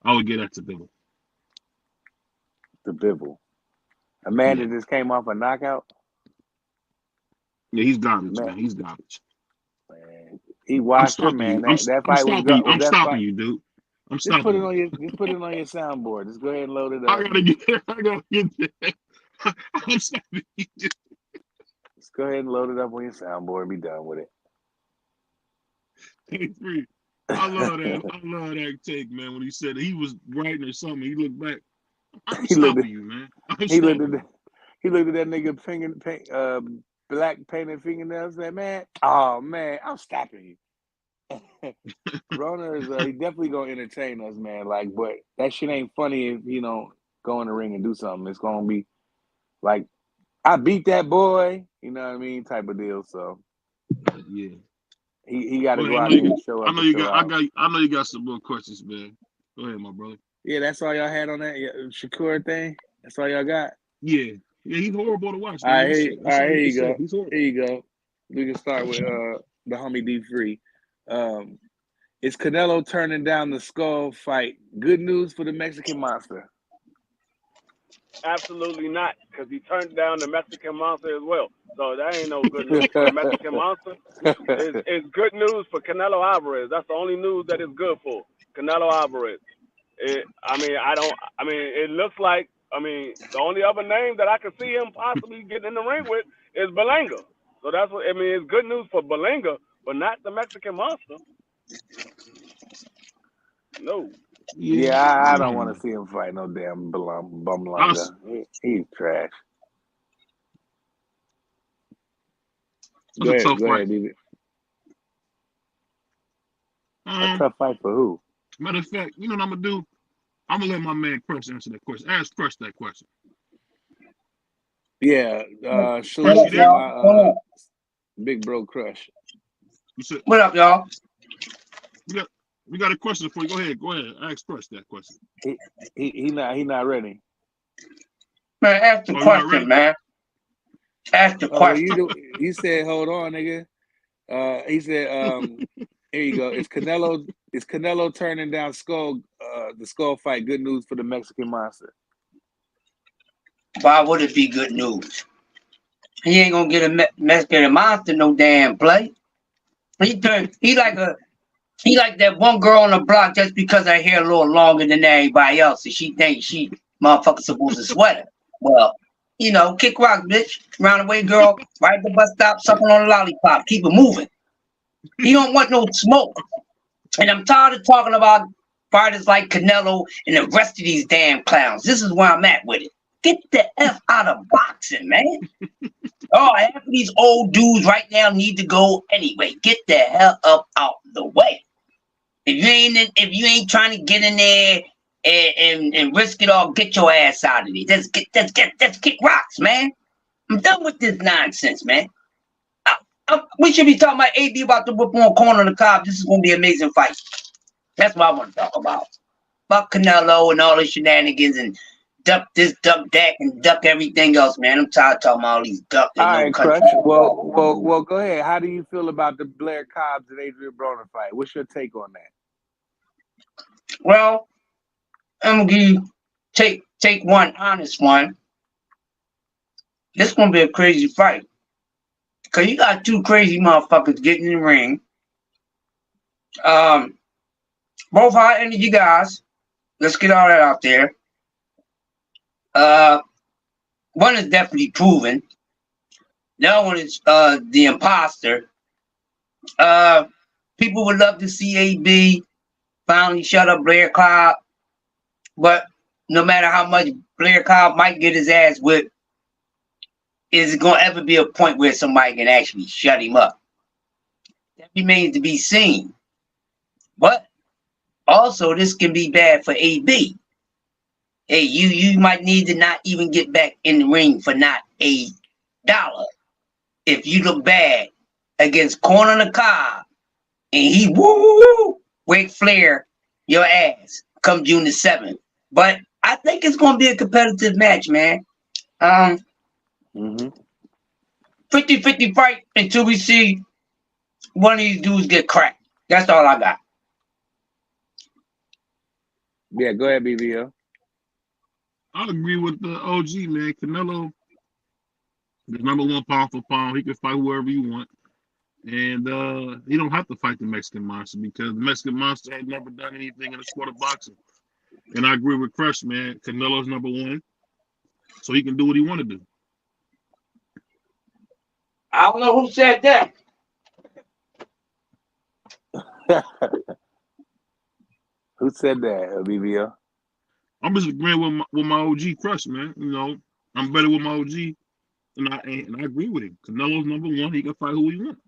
I would get that to Bibble. The Bibble. A man that just came off a knockout. Yeah, he's garbage, man. He's garbage. Man, he watched him, man. That fight was good. I'm stopping you, dude. Just put it on your soundboard. Just go ahead and load it up. I gotta get there. I'm stopping you. Just go ahead and load it up on your soundboard and be done with it. Hey, Free. I love that take, man. When he said he was writing or something, he looked back. I'm stopping you, man. He looked at that nigga black painted fingernails. That man, oh man, I'm stopping you. Rona is he definitely gonna entertain us, man. Like, but that shit ain't funny if go in the ring and do something. It's gonna be like, I beat that boy, you know what I mean, type of deal. So yeah. He got to go out there and show up. I know you got some more questions, man. Go ahead, my brother. Yeah, that's all y'all had on that Shakur thing. That's all y'all got. Yeah, he's horrible to watch. All right, here you go. Here you go. We can start with the homie D3. Is Canelo turning down the Skull fight good news for the Mexican Monster? Absolutely not, because he turned down the Mexican Monster as well. So that ain't no good news for the Mexican Monster. It's good news for Canelo Alvarez. That's the only news that is good for Canelo Alvarez. It looks like, the only other name that I can see him possibly getting in the ring with is Berlanga. So that's what, it's good news for Berlanga, but not the Mexican Monster. No. Yeah, I don't want to see him fight no damn Bumlanga. He's trash. That's a tough Go fight. ahead, BB. A tough fight for who? Matter of fact, you know what I'm gonna do? I'm gonna let my man Crush answer that question. Ask Crush that question. Yeah, Crush, salute you to there? my big bro Crush. You said, What up, y'all? we got a question for you. Go ahead. Ask Crush that question. He not ready. Man, ask the Oh, you not ready? question, man. Ask the Oh, well, question. you said hold on, nigga. He said, here you go. Is Canelo turning down the skull fight? Good news for the Mexican monster. Why would it be good news? He ain't gonna get a Mexican monster no damn play. He like that one girl on the block just because her hair a little longer than everybody else, and she thinks she motherfucker supposed to sweat her. Well, you know, kick rock, bitch. Round the way, girl. Right at the bus stop, sucking on a lollipop. Keep it moving. He don't want no smoke. And I'm tired of talking about fighters like Canelo and the rest of these damn clowns. This is where I'm at with it. Get the F out of boxing, man. Oh, half of these old dudes right now need to go anyway. Get the hell up out the way. If you ain't trying to get in there and risk it all, get your ass out of there. Let's kick rocks, man. I'm done with this nonsense, man. We should be talking about AD about the whip on corner of the Cobb. This is gonna be an amazing fight. That's what I want to talk about. Fuck Canelo and all the shenanigans and duck this, duck that, and duck everything else, man. I'm tired of talking about all these duck All and no right, country. Crush. Well, go ahead. How do you feel about the Blair Cobbs and Adrian Broner fight? What's your take on that? Well, I'm gonna give you take one honest one. This gonna be a crazy fight. Cause you got two crazy motherfuckers getting in the ring. Both high energy guys. Let's get all that out there. One is definitely proven. The other one is the imposter. People would love to see AB finally shut up Blair Cobb, but no matter how much Blair Cobb might get his ass whipped, is it gonna ever be a point where somebody can actually shut him up? That remains to be seen. But also, this can be bad for AB. Hey, you might need to not even get back in the ring for not $1 if you look bad against Corner the Cobb and he Ric Flair your ass come June the 7th. But I think it's gonna be a competitive match, man. 50-50 fight until we see one of these dudes get cracked. That's all I got. Yeah, go ahead, BVO. I agree with the OG, man. Canelo is #1 pound for pound. He can fight whoever you want. And he don't have to fight the Mexican monster because the Mexican monster has never done anything in the sport of boxing. And I agree with Crush, man. Canelo's #1. So he can do what he want to do. I don't know who said that. Who said that, BVO? I'm just agreeing with my OG Crush, man. You know, I'm better with my OG, and I agree with him. Canelo's #1. He can fight who he wants.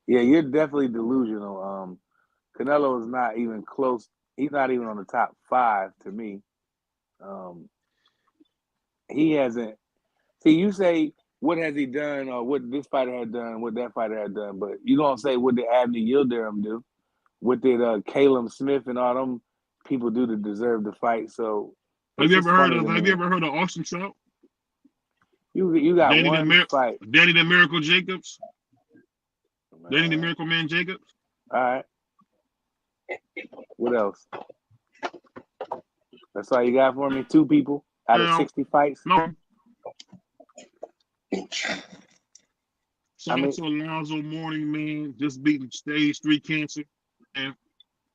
Yeah, you're definitely delusional. Canelo is not even close. He's not even on the top 5 to me. He hasn't. See, you say what has he done, or what this fighter had done, what that fighter had done, but you don't say what did Abney Yildirim do, what did Caleb Smith and all them people do to deserve the fight. So Have you ever heard of Austin Trout? You got one fight. Danny the Miracle Jacobs. Danny the Miracle Man Jacobs. All right. What else? That's all you got for me? 2 people out of 60 fights? No. Shout out to Alonzo Mourning, man. Just beating stage 3 cancer and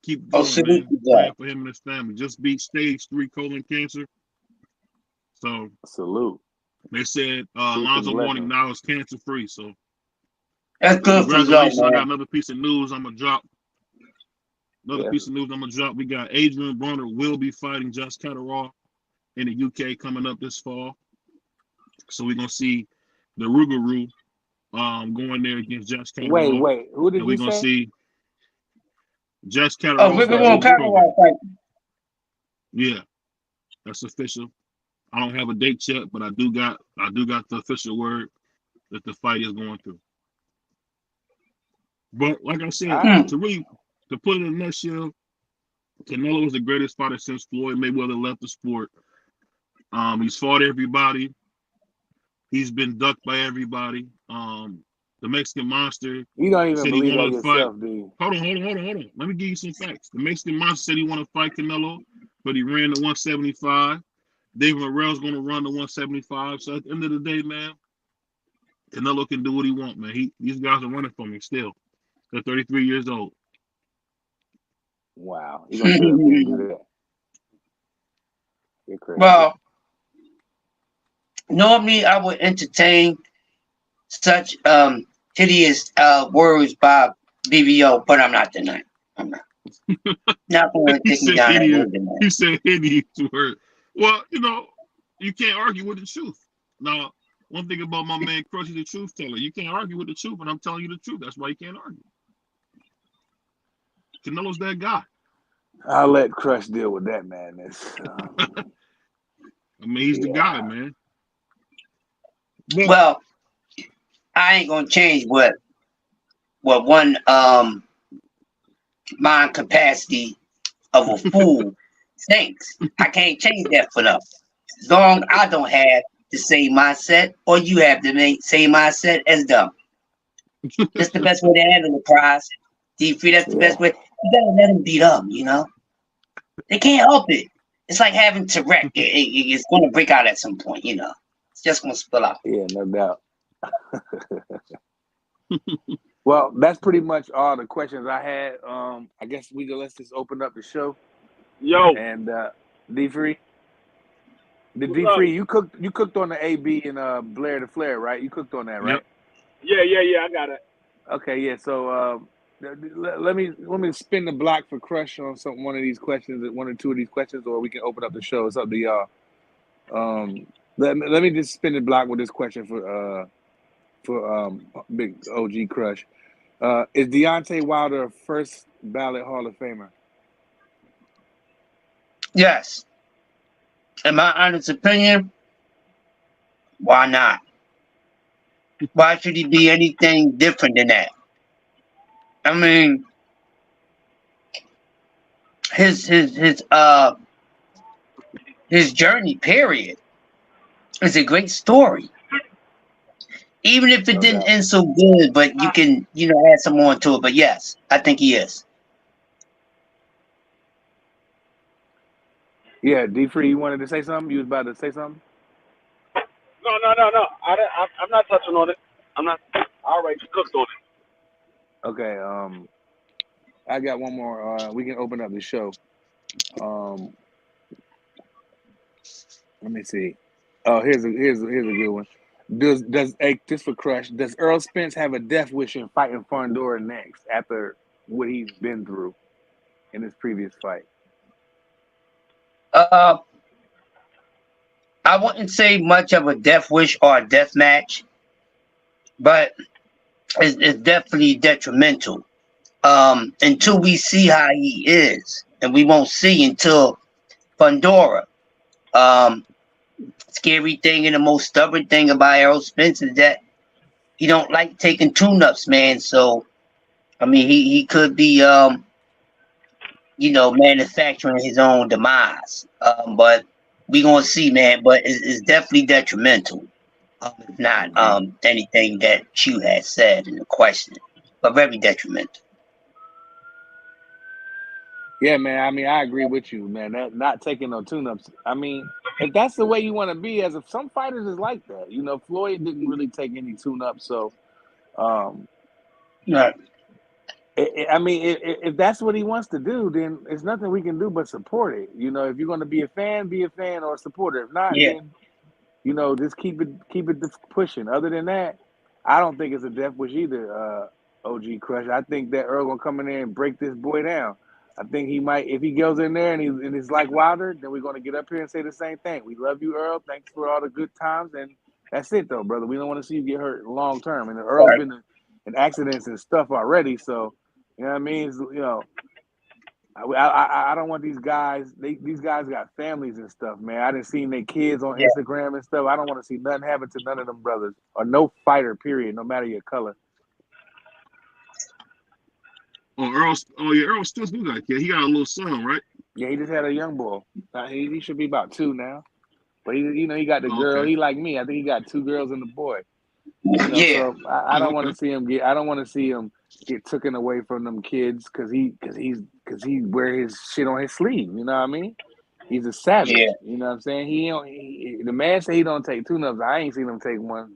keep going, man. Praying for him and his family. Just beat stage 3 colon cancer. So salute. They said Alonzo Mourning now is cancer free. So that's good. Congratulations! I got another piece of news. I'm gonna drop. Piece of news I'm gonna drop. We got Adrian Broner will be fighting Josh Catterall in the UK coming up this fall. So we're gonna see the Rougarou going there against Josh Canelo. Wait. Who did And we're you gonna say? see Josh Oh, Canelo. River won't fight. Yeah, that's official. I don't have a date yet, but I do got the official word that the fight is going through. But like I said, to put it in a nutshell, Canelo is the greatest fighter since Floyd Mayweather left the sport. He's fought everybody. He's been ducked by everybody. The Mexican Monster You don't even said he believe that wanted to fight. yourself, do you? Hold on. Let me give you some facts. The Mexican Monster said he wanted to fight Canelo, but he ran to 175. David Morrell's going to run to 175. So at the end of the day, man, Canelo can do what he wants, man. These guys are running for me still. They're 33 years old. Wow. You gonna do that? You're crazy. Well, normally I would entertain such hideous words by BVO, but I'm not tonight. I'm not going to take me down that road tonight. He said hideous word. Well, you can't argue with the truth. Now, one thing about my man Crush is the truth teller. You can't argue with the truth, and I'm telling you the truth. That's why you can't argue. Canelo's that guy. I'll let Crush deal with that madness. I mean, he's the guy, man. But, well, I ain't gonna change what one mind capacity of a fool thinks. I can't change that for them. As long as I don't have the same mindset, or you have the same mindset as them. That's the best way to handle the prize. D3, that's the best way. You gotta let them beat up, They can't help it. It's like having Tourette. It's going to break out at some point, It's just going to spill out. Yeah, no doubt. Well, that's pretty much all the questions I had. I guess let's just open up the show. Yo. And D3. The D3, you cooked on the AB and Blair the Flair, right? You cooked on that, right? Yep. Yeah, I got it. Okay, yeah. So let me spin the block for Crush on one of these questions, one or two of these questions, or we can open up the show. It's up to y'all. Let me just spin the block with this question for Big OG Crush. Is Deontay Wilder a first ballot Hall of Famer? Yes. In my honest opinion, why not? Why should he be anything different than that? I mean, his journey, period, is a great story. Even if it didn't end so good, but you can, add some more to it. But yes, I think he is. Yeah, D3, you wanted to say something? You was about to say something? No. I'm not touching on it. I'm not. All right, you cooked on it. Okay. I got one more. We can open up the show. Let me see. Oh, here's a good one. Does just for Crush? Does Errol Spence have a death wish in fighting Fundora next after what he's been through in his previous fight? I wouldn't say much of a death wish or a death match, but it's definitely detrimental. Until we see how he is, and we won't see until Fundora. Scary thing and the most stubborn thing about Errol Spence is that he don't like taking tune-ups, man. So, I mean, he could be, manufacturing his own demise. But we gonna see, man. But it's definitely detrimental. If not anything that you had said in the question, but very detrimental. Yeah, man. I mean, I agree with you, man. That not taking no tune-ups. I mean, if that's the way you want to be, as if some fighters is like that. Floyd didn't really take any tune-ups, so Right. I mean, if that's what he wants to do, then it's nothing we can do but support it. If you're going to be a fan or a supporter. If not, then just keep it pushing. Other than that, I don't think it's a death wish either. OG Crush. I think that Earl gonna come in there and break this boy down. I think he might, if he goes in there and he's like Wilder, then we're gonna get up here and say the same thing. We love you, Earl. Thanks for all the good times, and That's it though, brother. We don't want to see you get hurt long term. And Earl's been in accidents and stuff already, so you know what I mean. I don't want these guys. These guys got families and stuff, man. I didn't see their kids on Instagram and stuff. I don't want to see nothing happen to none of them brothers or no fighter. Period. No matter your color. Errol Spence do got a kid. He got a little son, right? Yeah, he just had a young boy. He should be about 2 now. But he got the girl. Okay. He like me. I think he got 2 girls and a boy. So I don't want to see him get. I don't want to see him get taken away from them kids because he wear his shit on his sleeve. You know what I mean? He's a savage. Yeah. You know what I'm saying? The man say he don't take 2 nuts. I ain't seen him take one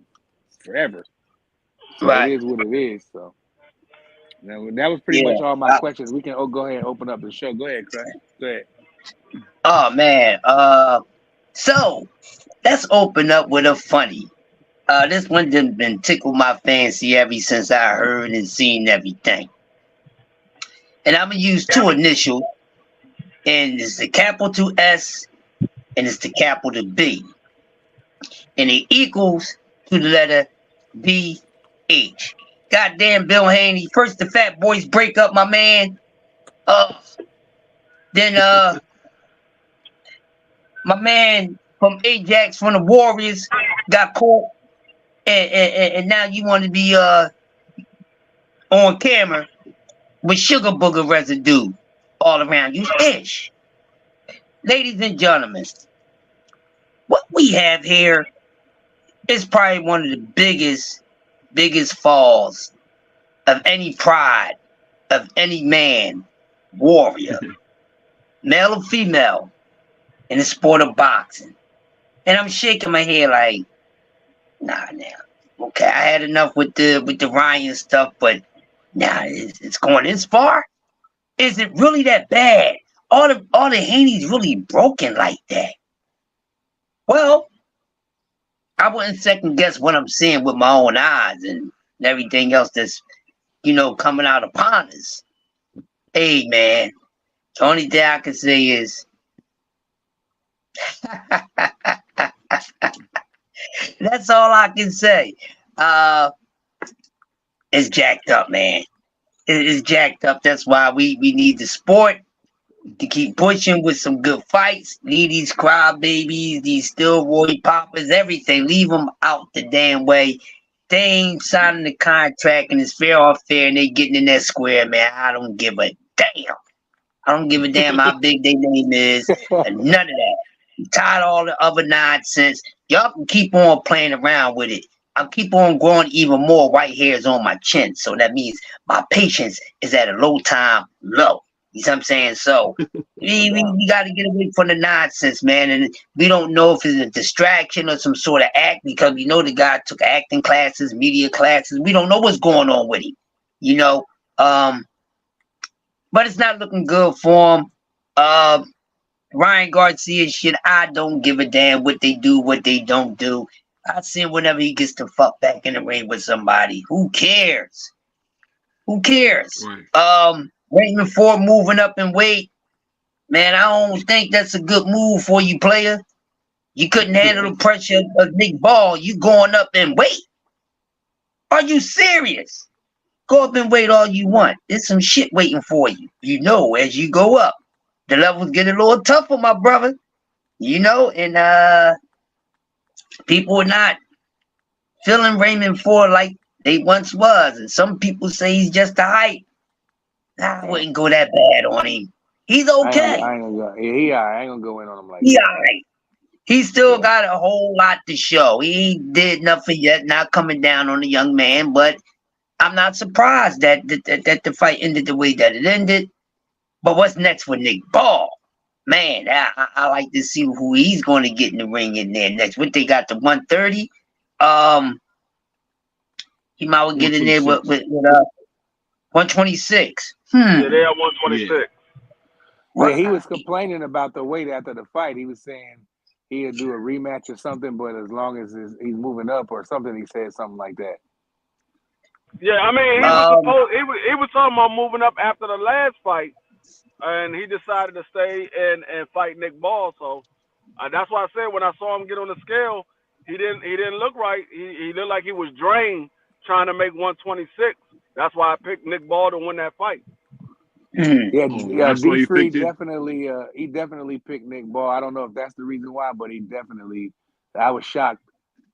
forever. So it is what it is. So that was pretty much all my questions. We can go ahead and open up the show. Go ahead, Craig. Go ahead. Oh man. So let's open up with a funny. This one done been tickle my fancy ever since I heard and seen everything. And I'm gonna use 2 initials, and it's the capital S and it's the capital B. And it equals to the letter BH. Goddamn Bill Haney. First the Fat Boys break up, my man. Then my man from Ajax from the Warriors got caught. And now you want to be on camera with sugar booger residue all around you. Ish. Ladies and gentlemen, what we have here is probably one of the biggest falls of any pride of any man, warrior, male or female, in the sport of boxing. And I'm shaking my head like, nah, okay, I had enough with the Ryan stuff, but nah, it's going this far. Is it really that bad? All the Haney's really broken like that? Well, I wouldn't second guess what I'm seeing with my own eyes and everything else that's coming out upon us. Hey man, the only thing I can say is that's all I can say. It's jacked up, man. It's jacked up. That's why we need the sport to keep pushing with some good fights. Leave these crybabies, these steroid poppers, everything. Leave them out the damn way. They ain't signing the contract and it's fair or fair and they getting in that square, man. I don't give a damn. I don't give a damn how big their name is. And none of that. I'm tired of all the other nonsense. Y'all can keep on playing around with it. I'll keep on growing even more white hairs on my chin. So that means my patience is at a low time low. You see what I'm saying? So we got to get away from the nonsense, man. And we don't know if it's a distraction or some sort of act because we know the guy took acting classes, media classes. We don't know what's going on with him, but it's not looking good for him. Ryan Garcia shit, I don't give a damn what they do, what they don't do. I see him whenever he gets to fuck back in the ring with somebody. Who cares? Who cares? Right. Raymond Ford moving up in weight. Man, I don't think that's a good move for you, player. You couldn't handle the pressure of Nick Ball. You going up in weight. Are you serious? Go up and weight all you want. There's some shit waiting for you. As you go up, the levels get a little tougher, my brother. And people are not feeling Raymond Ford like they once was. And some people say he's just a hype. I wouldn't go that bad on him. He's okay. I ain't gonna go. I ain't gonna go in on him like He that. all right. He still got a whole lot to show. He did nothing yet, not coming down on the young man, but I'm not surprised that the fight ended the way that it ended. But what's next with Nick Ball? Man, I like to see who he's going to get in the ring in there next. What they got, the 130? He might well get in there with 126. Yeah, they are 126. Yeah, he was complaining about the weight after the fight. He was saying he'll do a rematch or something, but as long as he's moving up or something, he said something like that. Yeah, I mean, he was talking about moving up after the last fight, and he decided to stay and fight Nick Ball. So that's why I said when I saw him get on the scale, he didn't look right. He looked like he was drained trying to make 126. That's why I picked Nick Ball to win that fight. Yeah, That's why D you Free picked it. definitely picked Nick Ball. I don't know if that's the reason why, but I was shocked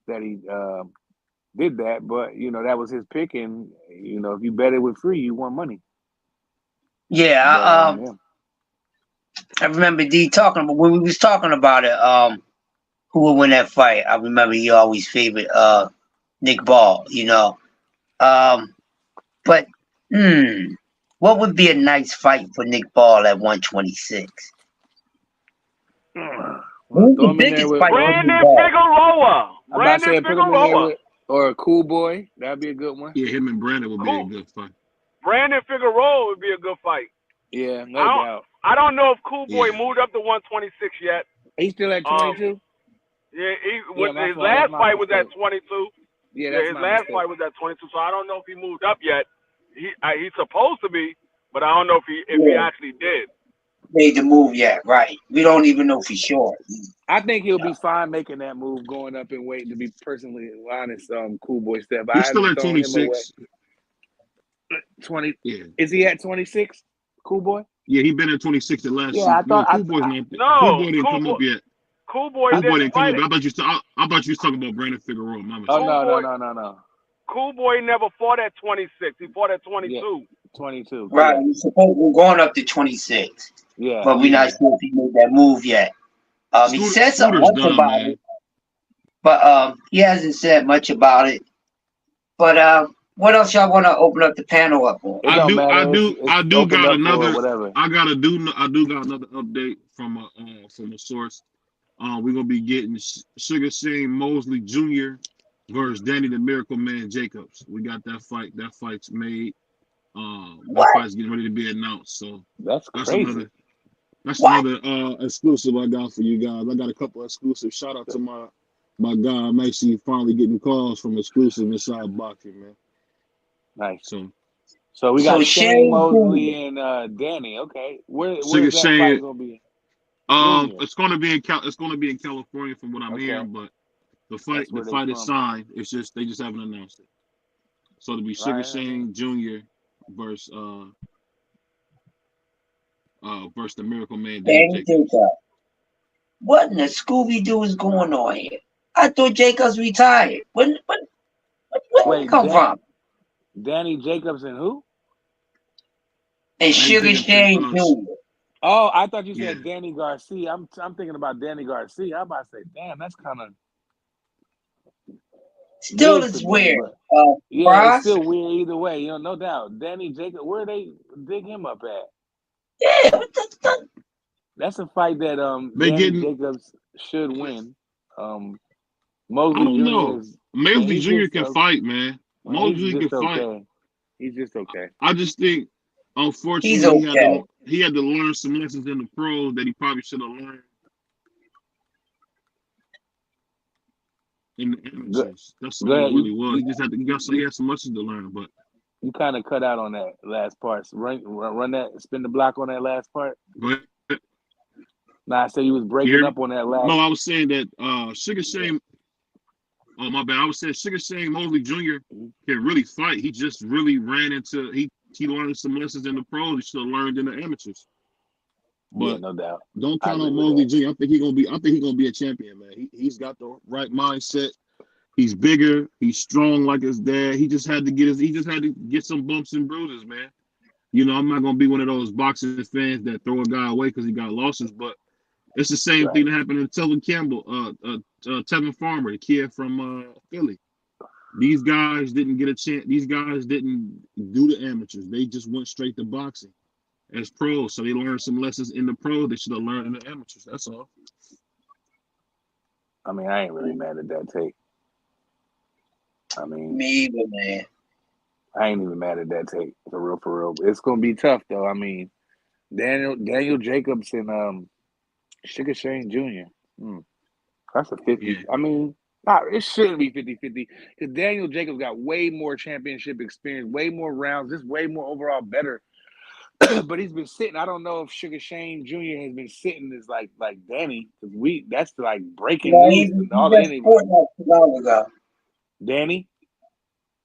that he did that, but you know, that was his pick, and you know, if you bet it with Free, you won money. Yeah, But, I remember D talking about when we was talking about it. Who would win that fight? I remember he always favored Nick Ball. You know, but what would be a nice fight for Nick Ball at 126? Who's throw the him in there biggest with fight? Brandon Figueroa. I'm about to say put him in there Figueroa. with or a Cool Boy. That'd be a good one. Yeah, him and Brandon would be a good fight. Brandon Figueroa would be a good fight. Yeah, no doubt. I don't know if Cool Boy moved up to 126 yet. He's still at 22. Yeah, his fault. last That's my fight was at mistake. 22. Yeah, His last fight was at 22. So I don't know if he moved up yet. He's supposed to be, but I don't know if he actually did. Made the move yet, right? We don't even know for sure. I think he'll be fine making that move, going up and weight. To be personally honest, Cool Boy step. He's still at 26. 20. Yeah. Is he at 26? Cool Boy. Yeah, he been at 26 the last. Yeah, I thought. Cool Boy's not. No, Cool Boy didn't come up yet. Cool Boy Cool Boy didn't didn't come fight up. it. I thought you was talking about Brandon Figueroa. My mistake. No. Cool Boy never fought at 26. He fought at 22. Yeah, 22. Right. We're going up to 26. Yeah. But we're not sure if he made that move yet. He said something much about it. But he hasn't said much about it. But what else y'all want to open up the panel up on? I do got another update from a source. We're gonna be getting Sugar Shane Mosley Jr. versus Danny the Miracle Man Jacobs. We got that fight. That fight's made. That fight's getting ready to be announced. So that's crazy. Another exclusive I got for you guys. I got a couple exclusives. Shout out to my guy. I'm actually finally getting calls from exclusive inside boxing, man. Nice. So we got Shane Mosley and Danny. Okay, where's that fight gonna be? It's gonna be in California from what I'm hearing, but the fight is signed. It's just they just haven't announced it. So it'll be Sugar Shane Jr. versus the Miracle Man. What in the Scooby-Doo is going on here? I thought Jacobs retired. Where did he come from? Danny Jacobs and who? And Sugar Shane Jr. Oh, I thought you said Danny Garcia. I'm thinking about Danny Garcia. I'm about to say, damn, that's kind of still it's weird. Yeah, it's still weird either way. You know, no doubt. Danny Jacobs, where they dig him up at? Yeah, that's a fight that Danny Jacobs should win. Mosley Jr. can fight, man. Mosley can fight. He's just okay. I just think, unfortunately, he had to learn some lessons in the pros that he probably should have learned in the amateurs. That's all it really was. He had some lessons to learn, but you kind of cut out on that last part. Run that, spin the block on that last part. But I said you was breaking up on that last. No, I was saying that Sugar Shane. Oh my bad. I was saying Sugar Shane Mosley Jr. can really fight. He just really ran into he learned some lessons in the pros he should have learned in the amateurs. But no doubt. Don't count on Mosley Jr. I think he's gonna be a champion, man. He's got the right mindset. He's bigger. He's strong like his dad. He just had to get some bumps and bruises, man. You know, I'm not gonna be one of those boxing fans that throw a guy away because he got losses, but it's the same thing that happened to Tevin Farmer, the kid from Philly. These guys didn't get a chance. These guys didn't do the amateurs. They just went straight to boxing as pros. So they learned some lessons in the pros they should have learned in the amateurs. That's all. I mean, I ain't really mad at that take. I mean, me either, man. I ain't even mad at that take, for real. It's gonna be tough though. I mean, Daniel Jacobs and Sugar Shane Jr. That's a 50. Yeah. I mean, it shouldn't be 50-50 because Daniel Jacobs got way more championship experience, way more rounds, just way more overall better but he's been sitting. I don't know if Sugar Shane Jr. has been sitting as like Danny, because that's like breaking No, news and all just anything. fought not too long ago. Danny?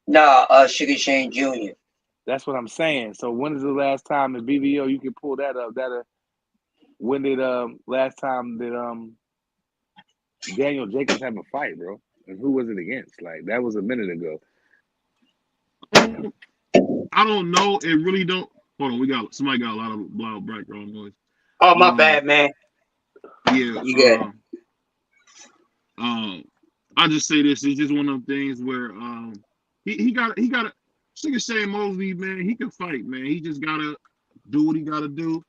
Nah, Sugar Shane Jr. That's what I'm saying. So when is the last time in BVO you can pull that up? When did last time did Daniel Jacobs have a fight, bro? And who was it against? Like that was a minute ago. I don't know. It really don't. Hold on, somebody got a lot of loud background noise. Oh, my bad, man. Yeah. You good? I just say this. It's just one of them things where he got Sugar Shane Mosley, man. He can fight, man. He just gotta do what he gotta do.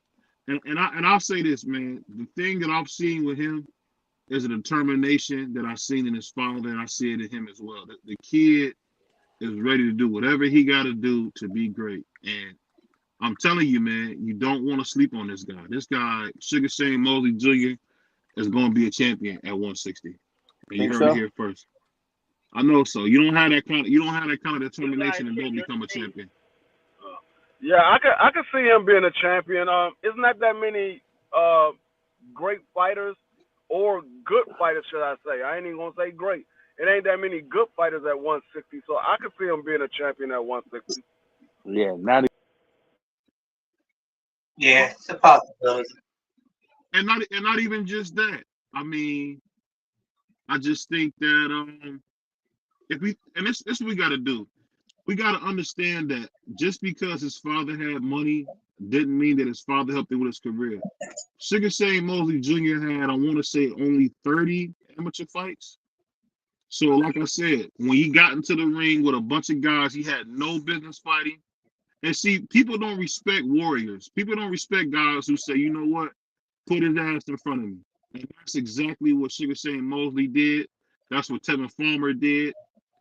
And I'll say this, man. The thing that I've seen with him is a determination that I've seen in his father, and I see it in him as well. The kid is ready to do whatever he got to do to be great. And I'm telling you, man, you don't want to sleep on this guy. This guy, Sugar Shane Mosley Jr., is going to be a champion at 160. And you heard me here first. I know so. You don't have that kind of determination and don't become a champion. Yeah, I could see him being a champion. It's not that many great fighters or good fighters, should I say. I ain't even gonna say great. It ain't that many good fighters at 160, so I could see him being a champion at 160. Yeah, it's a possibility. And not even just that. I mean, I just think that this what we gotta do. We gotta understand that just because his father had money didn't mean that his father helped him with his career. Sugar Shane Mosley Jr. had, I want to say, only 30 amateur fights. So, like I said, when he got into the ring with a bunch of guys he had no business fighting. And see, people don't respect warriors. People don't respect guys who say, you know what, put his ass in front of me. And that's exactly what Sugar Shane Mosley did. That's what Tevin Farmer did.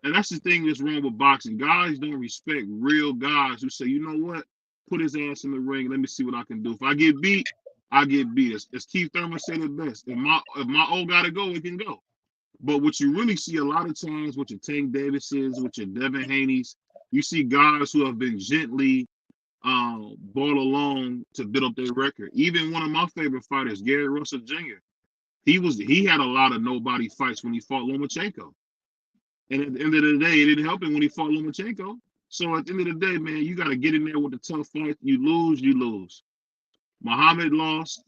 And that's the thing that's wrong with boxing. Guys don't respect real guys who say, you know what, put his ass in the ring. Let me see what I can do. If I get beat, I get beat. As Keith Thurman said it best. If my old got to go, it can go. But what you really see a lot of times with your Tank Davises, with your Devin Haney's, you see guys who have been gently brought along to build up their record. Even one of my favorite fighters, Gary Russell Jr., he had a lot of nobody fights when he fought Lomachenko. And at the end of the day, it didn't help him when he fought Lomachenko. So at the end of the day, man, you got to get in there with the tough fight. You lose, you lose. Muhammad lost.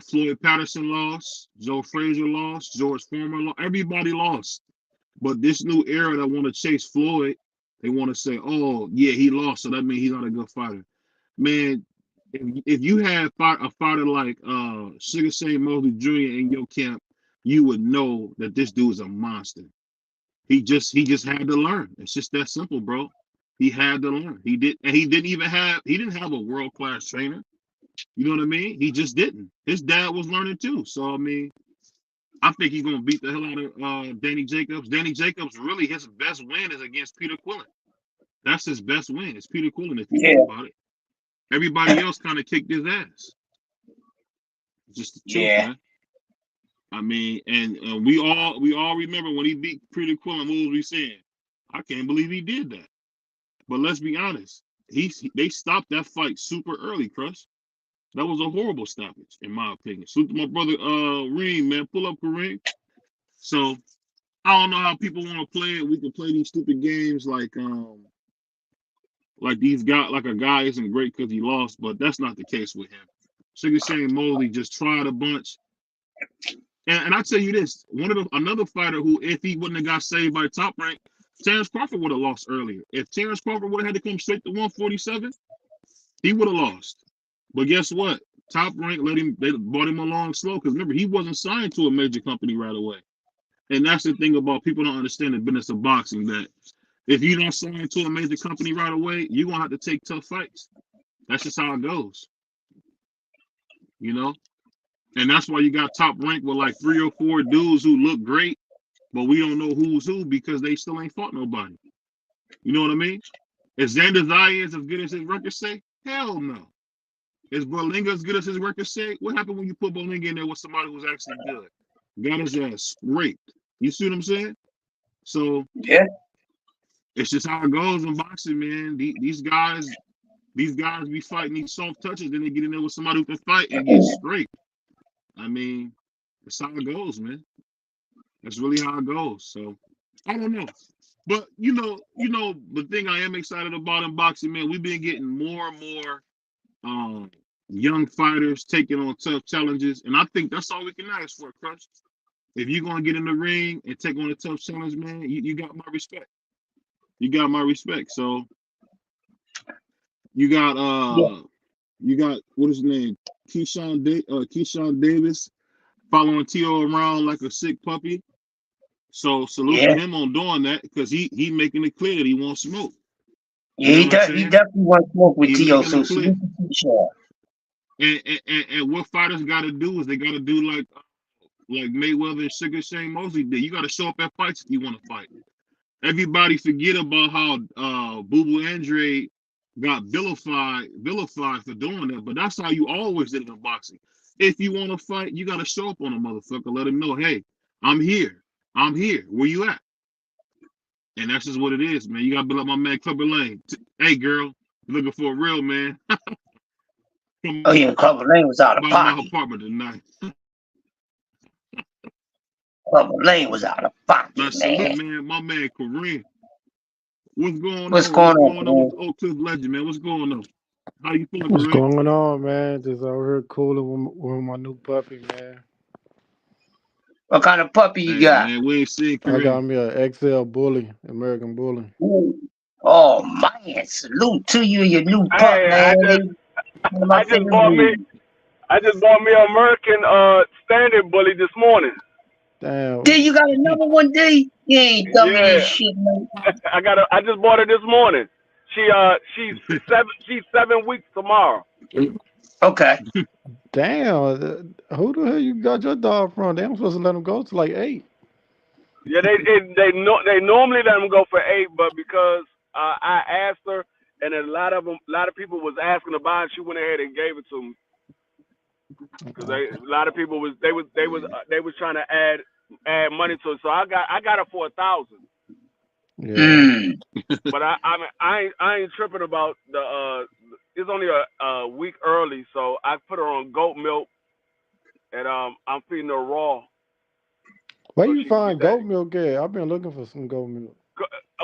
Floyd Patterson lost. Joe Frazier lost. George Foreman lost. Everybody lost. But this new era that want to chase Floyd, they want to say, oh, yeah, he lost, so that means he's not a good fighter. Man, if you had a fighter like Sugar Shane Mosley Jr. in your camp, you would know that this dude is a monster. He just had to learn. It's just that simple, bro. He had to learn. He didn't have a world-class trainer. You know what I mean? He just didn't. His dad was learning too. So I mean, I think he's gonna beat the hell out of Danny Jacobs. Danny Jacobs, really, his best win is against Peter Quillen. That's his best win. It's Peter Quillen, if you think about it. Everybody else kind of kicked his ass. Just the truth, man. I mean, and we all remember when he beat Peter Quillen. What was we saying? I can't believe he did that. But let's be honest. They stopped that fight super early, Crush. That was a horrible stoppage, in my opinion. Salute to my brother Reem, man. Pull up, Kareem. So I don't know how people want to play it. We can play these stupid games like these guys, like a guy isn't great because he lost, but that's not the case with him. Sugar Shane Mosley just tried a bunch. And I tell you this, another fighter who, if he wouldn't have got saved by Top Rank, Terrence Crawford would have lost earlier. If Terrence Crawford would have had to come straight to 147, he would have lost. But guess what? Top Rank they brought him along slow, because remember, he wasn't signed to a major company right away. And that's the thing about people don't understand the business of boxing, that if you're not signed to a major company right away, you're going to have to take tough fights. That's just how it goes. You know? And that's why you got Top Rank with like 3 or 4 dudes who look great, but we don't know who's who because they still ain't fought nobody. You know what I mean? Is Xander Zayas as good as his record say? Hell no. Is Berlinga as good as his record say? What happened when you put Berlinga in there with somebody who's actually good? Got his ass scraped. You see what I'm saying? So yeah, it's just how it goes in boxing, man. These guys These guys be fighting these soft touches, then they get in there with somebody who can fight and get straight. I mean, that's how it goes, man. That's really how it goes. So I don't know. But you know, the thing I am excited about in boxing, man, we've been getting more and more young fighters taking on tough challenges. And I think that's all we can ask for, Crush. If you're gonna get in the ring and take on a tough challenge, man, you got my respect. You got my respect. So you got what is his name? Keyshawn Davis following T.O. around like a sick puppy. So salute to him on doing that because he making it clear that he wants smoke. Yeah, he definitely wants smoke with T.O. So salute to and what fighters got to do is they got to do like Mayweather and Sugar Shane Mosley did. You got to show up at fights if you want to fight. Everybody forget about how Boo Boo Andre got vilified for doing that, but that's how you always did it in boxing. If you want to fight, you got to show up on a motherfucker. Let him know, hey, I'm here. Where you at? And that's just what it is, man. You got to be like my man Clubber Lane. Hey, girl, looking for a real man. Oh yeah, Clubber Lane was out of pocket. My apartment tonight. Clubber Lane was out of pocket, man. My man Kareem. What's going on? What's going on with Oak Cliff Legend, man? What's going on? How you feeling, What's Kareem? going on, man? Just over here cooling with my new puppy, man. What kind of puppy you got? Man, we ain't seen Kareem. I got me an XL Bully, American Bully. Oh man, salute to you and your new pup, man. I just bought me an American Standard Bully this morning. Damn. D, you got another one, D? You ain't dumb this shit, man. I just bought her this morning. She's 7 weeks tomorrow. Okay. Damn. Who the hell you got your dog from? They ain't supposed to let him go to like 8. Yeah, they normally let them go for 8, but because I asked her, and a lot of people was asking about it, she went ahead and gave it to me. Because a lot of people was trying to add money to it, so I got her for $1,000. Yeah. But I ain't tripping about the it's only a week early, so I put her on goat milk, and I'm feeding her raw. Where you find goat milk at? I've been looking for some goat milk.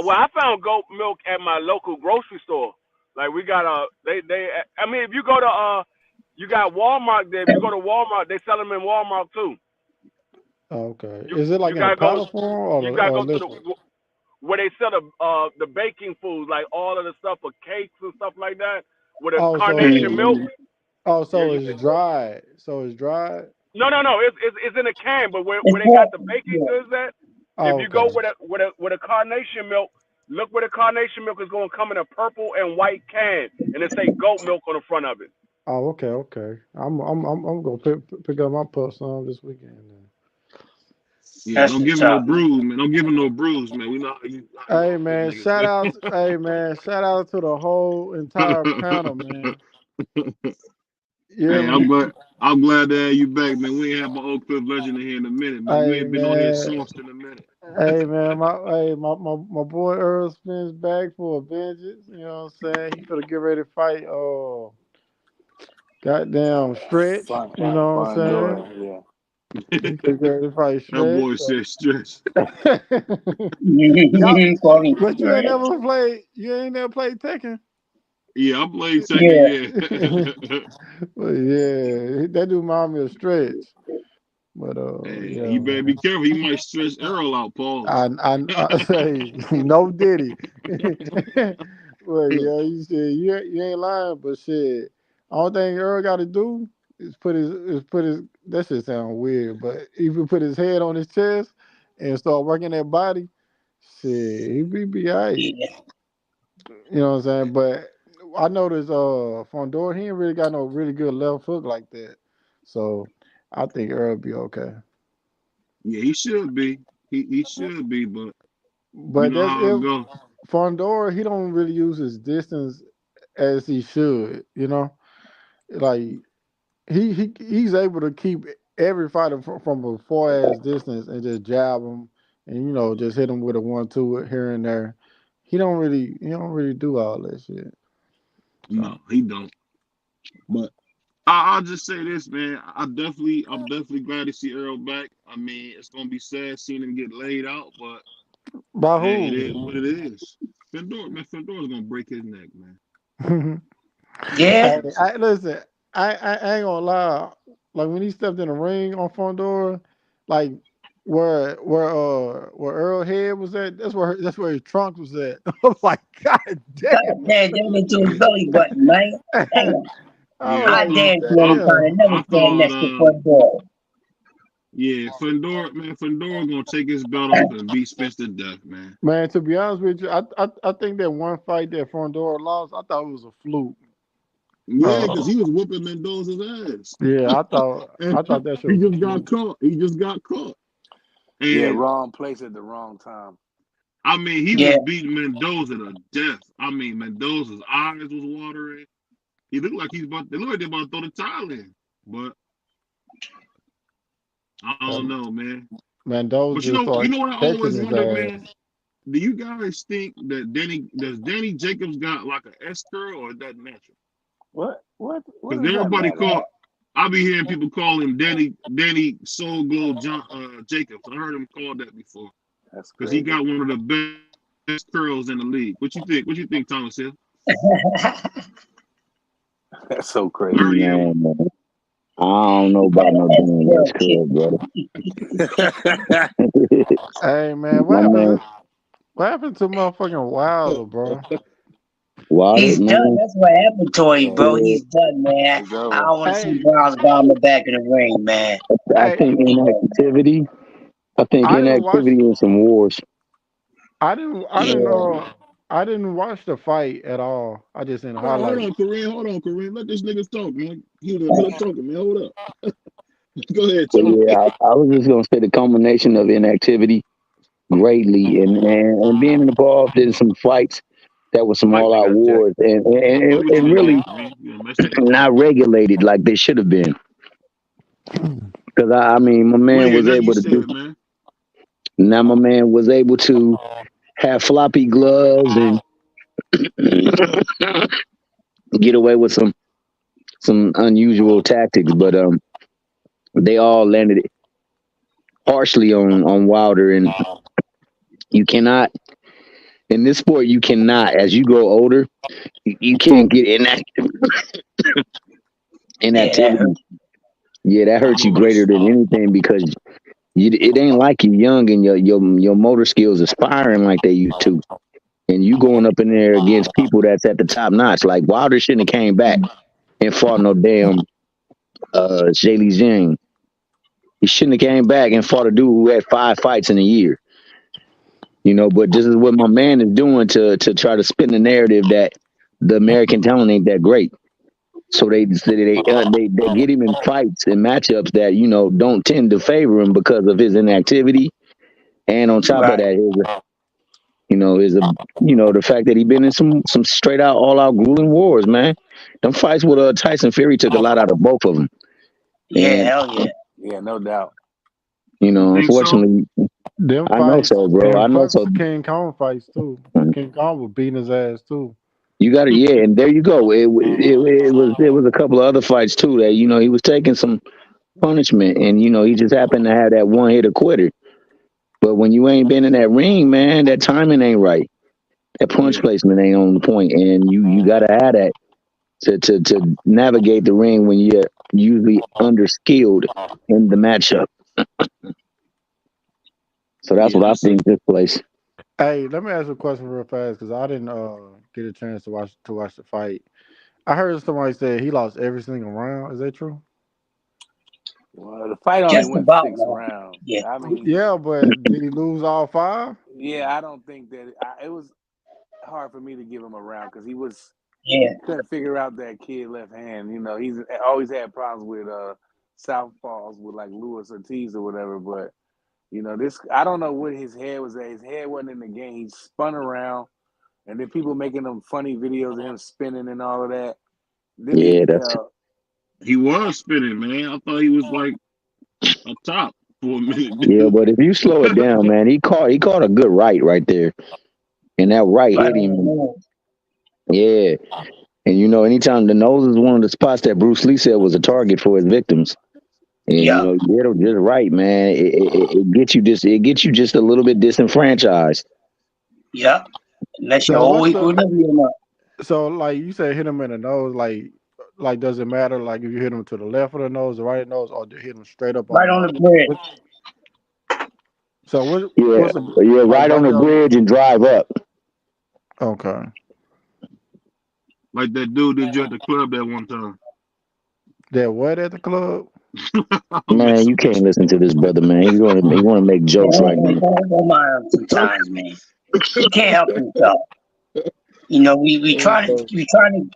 Well, I found goat milk at my local grocery store. Like we got I mean, if you go to you got Walmart there. If you go to Walmart, they sell them in Walmart too. Oh, okay. Is it like in a powder form or you gotta go liquid? to where they sell the baking foods, like all of the stuff for cakes and stuff like that, with a carnation milk. Oh, so it's dried. So it's dried. No, it's in a can, but where they got the baking goods at. If you go with a carnation milk, look where the carnation milk is going to come in a purple and white can, and it say goat milk on the front of it. Oh, okay. I'm gonna pick up my pup some this weekend. Yeah, don't give him no bruise, man. Don't give him no bruise, man. We know how you. Hey man, shout out to the whole entire panel, man. Yeah, hey, I'm glad to have you back, man. We ain't have my Oak Cliff Legend in here in a minute, man. We ain't been on here soft in a minute. Hey man, my boy Errol Spence back for a vengeance. You know what I'm saying? He finna get ready to fight. Goddamn Stretch. You know what I'm saying? Yeah. He finna get ready to fight Stretch. That boy said Stretch. But you ain't never played. You ain't never played Tekken. Yeah, I played Tekken. Yeah. But yeah, that do remind me of Stretch. But yeah, you better be careful. He might stretch Errol out, Paul. I say no Diddy. Well, yeah, you said you ain't lying, but shit. All thing Earl got to do is put his that shit sound weird, but if he put his head on his chest and start working that body, shit, he be all right. You know what I'm saying? But I noticed Fundora, he ain't really got no really good left hook like that. So I think Earl be okay. Yeah, he should be. He should be, but you know how it go. Fundora, he don't really use his distance as he should. You know, like he's able to keep every fighter from a far ass distance and just jab him and just hit him with a 1-2 here and there. He don't really do all that shit. No, he don't. But I'll just say this, man. I'm definitely glad to see Errol back. I mean, it's gonna be sad seeing him get laid out, but By hey, it is who? what it is. Fundora's gonna break his neck, man. Yeah. Listen, I ain't gonna lie. Like when he stepped in the ring on Fundora, like where Earl head was at, that's where his trunk was at. I'm like, God damn. God damn, that into his belly button, man. Damn. I Yeah, was I like, dare Jordan damn. to never I stand thought next to Fundora. yeah, Fundora gonna take his belt off and beat Spence to death, man. Man, to be honest with you, I think that one fight that Fundora lost, I thought it was a fluke. Yeah, because he was whooping Mendoza's ass. Yeah, And I thought that shit he was a just got fluke. caught. He just got caught. Yeah, And wrong place at the wrong time. I mean, he Yeah. was beating Mendoza to death. I mean, Mendoza's eyes was watering. He looked like they're about to throw the towel in. But I don't know, man. Mendoza But just you started know what I catching always his wonder, ass. man? Do you guys think that Danny Jacobs got like an S curl or is that natural? What Because does that everybody matter? I be hearing people call him Danny Soul Glow Jacobs. I heard him called that before. That's Because he crazy. got one of the best curls in the league. What you think? What you think, Thomas Hill? That's so I crazy. heard he had Man, I don't know about no damn West Coast, brother. Hey man, My man, what happened to motherfucking Wilder, bro? Wilder, He's done. man. That's what happened to him, bro. Yeah, Yeah, He's done, man. it's I over. don't want to see Hey, Browns Bomber back in the ring, man. I hey, think inactivity. I think I didn't watch inactivity in some wars. Yeah. I didn't watch the fight at all. I just seen the Hold highlights. on, Kareem. Hold on, Kareem. Let this nigga talk, man. He was in the middle of talking, man. Hold up. Go ahead, But Tony. yeah, I was just gonna say the combination of inactivity greatly and being involved in some fights that was some Fight all nigga. out wars I fuck with you and today, really Kareem. You done messed up my not flow. regulated like they should have been. Because I mean, my We man ain't hear was nothing you able to do. said, man. Now my man was able to have floppy gloves and get away with some unusual tactics, but they all landed harshly on Wilder, and you cannot in this sport you cannot as you grow older you can't get Yeah, that hurt. inactivity. Yeah, that hurts you No, greater than anything because it ain't like you're young and your motor skills aspiring like they used to, and you going up in there against people that's at the top notch. Like Wilder shouldn't have came back and fought no damn Zhang Zhang. He shouldn't have came back and fought a dude who had 5 fights in a year. But this is what my man is doing to try to spin the narrative that the American talent ain't that great. So they get him in fights and matchups that don't tend to favor him because of his inactivity, and on top of Right. that, the fact that he been in some straight out all out grueling wars, man. Them fights with Tyson Fury took a lot out of both of them, Yeah, and hell yeah. Yeah, no doubt. you think so? unfortunately, Them I know fights so, bro. I and know plus so. the King Kong fights too. King Kong was beating his ass too. You got it, yeah, and there you go. It was a couple of other fights too that he was taking some punishment, and he just happened to have that one hit quitter. But when you ain't been in that ring, man, that timing ain't right. That punch Yeah. placement ain't on the point, and you gotta have that to navigate the ring when you're usually underskilled in the matchup. So that's Yeah, what I that's a think this place. Hey, let me ask you a question real fast because I didn't get a chance to watch the fight. I heard somebody say he lost every single round. Is that true? Well, the fight only Just went about, 6 man. rounds. Yeah. I mean, Yeah, but did he lose all 5? yeah, I don't think that it was hard for me to give him a round because he Yeah. couldn't figure out that kid left hand. He's always had problems with southpaws with like Luis Ortiz or whatever. But this I don't know what his head was at. His head wasn't in the game. He spun around, and then people making them funny videos of him spinning and all of that. Then Yeah, that's he was spinning, man. I thought he was like a top for a minute, yeah. dude. But if you slow it down, man, he caught a good right there, and that right Right hit on the him. nose. Yeah, And you know, anytime the nose is one of the spots that Bruce Lee said was a target for his victims. And you know, you hit him just right, man. It gets you just a little bit disenfranchised. Yep. Unless you're So what's always the going to be enough. so like you said hit him in the nose, like does it matter like if you hit him to the left of the nose, the right of the nose, or hit him straight up on Right the on nose? the bridge. So what's Yeah, the you're like right on right the there? bridge and drive up. Okay. Like that dude did you at the club that one time. That what at the club? I'm Man, you messing can't with listen to this brother, man. He wanna make jokes right now. Don't mind him sometimes, man. He can't help himself. You know, we try to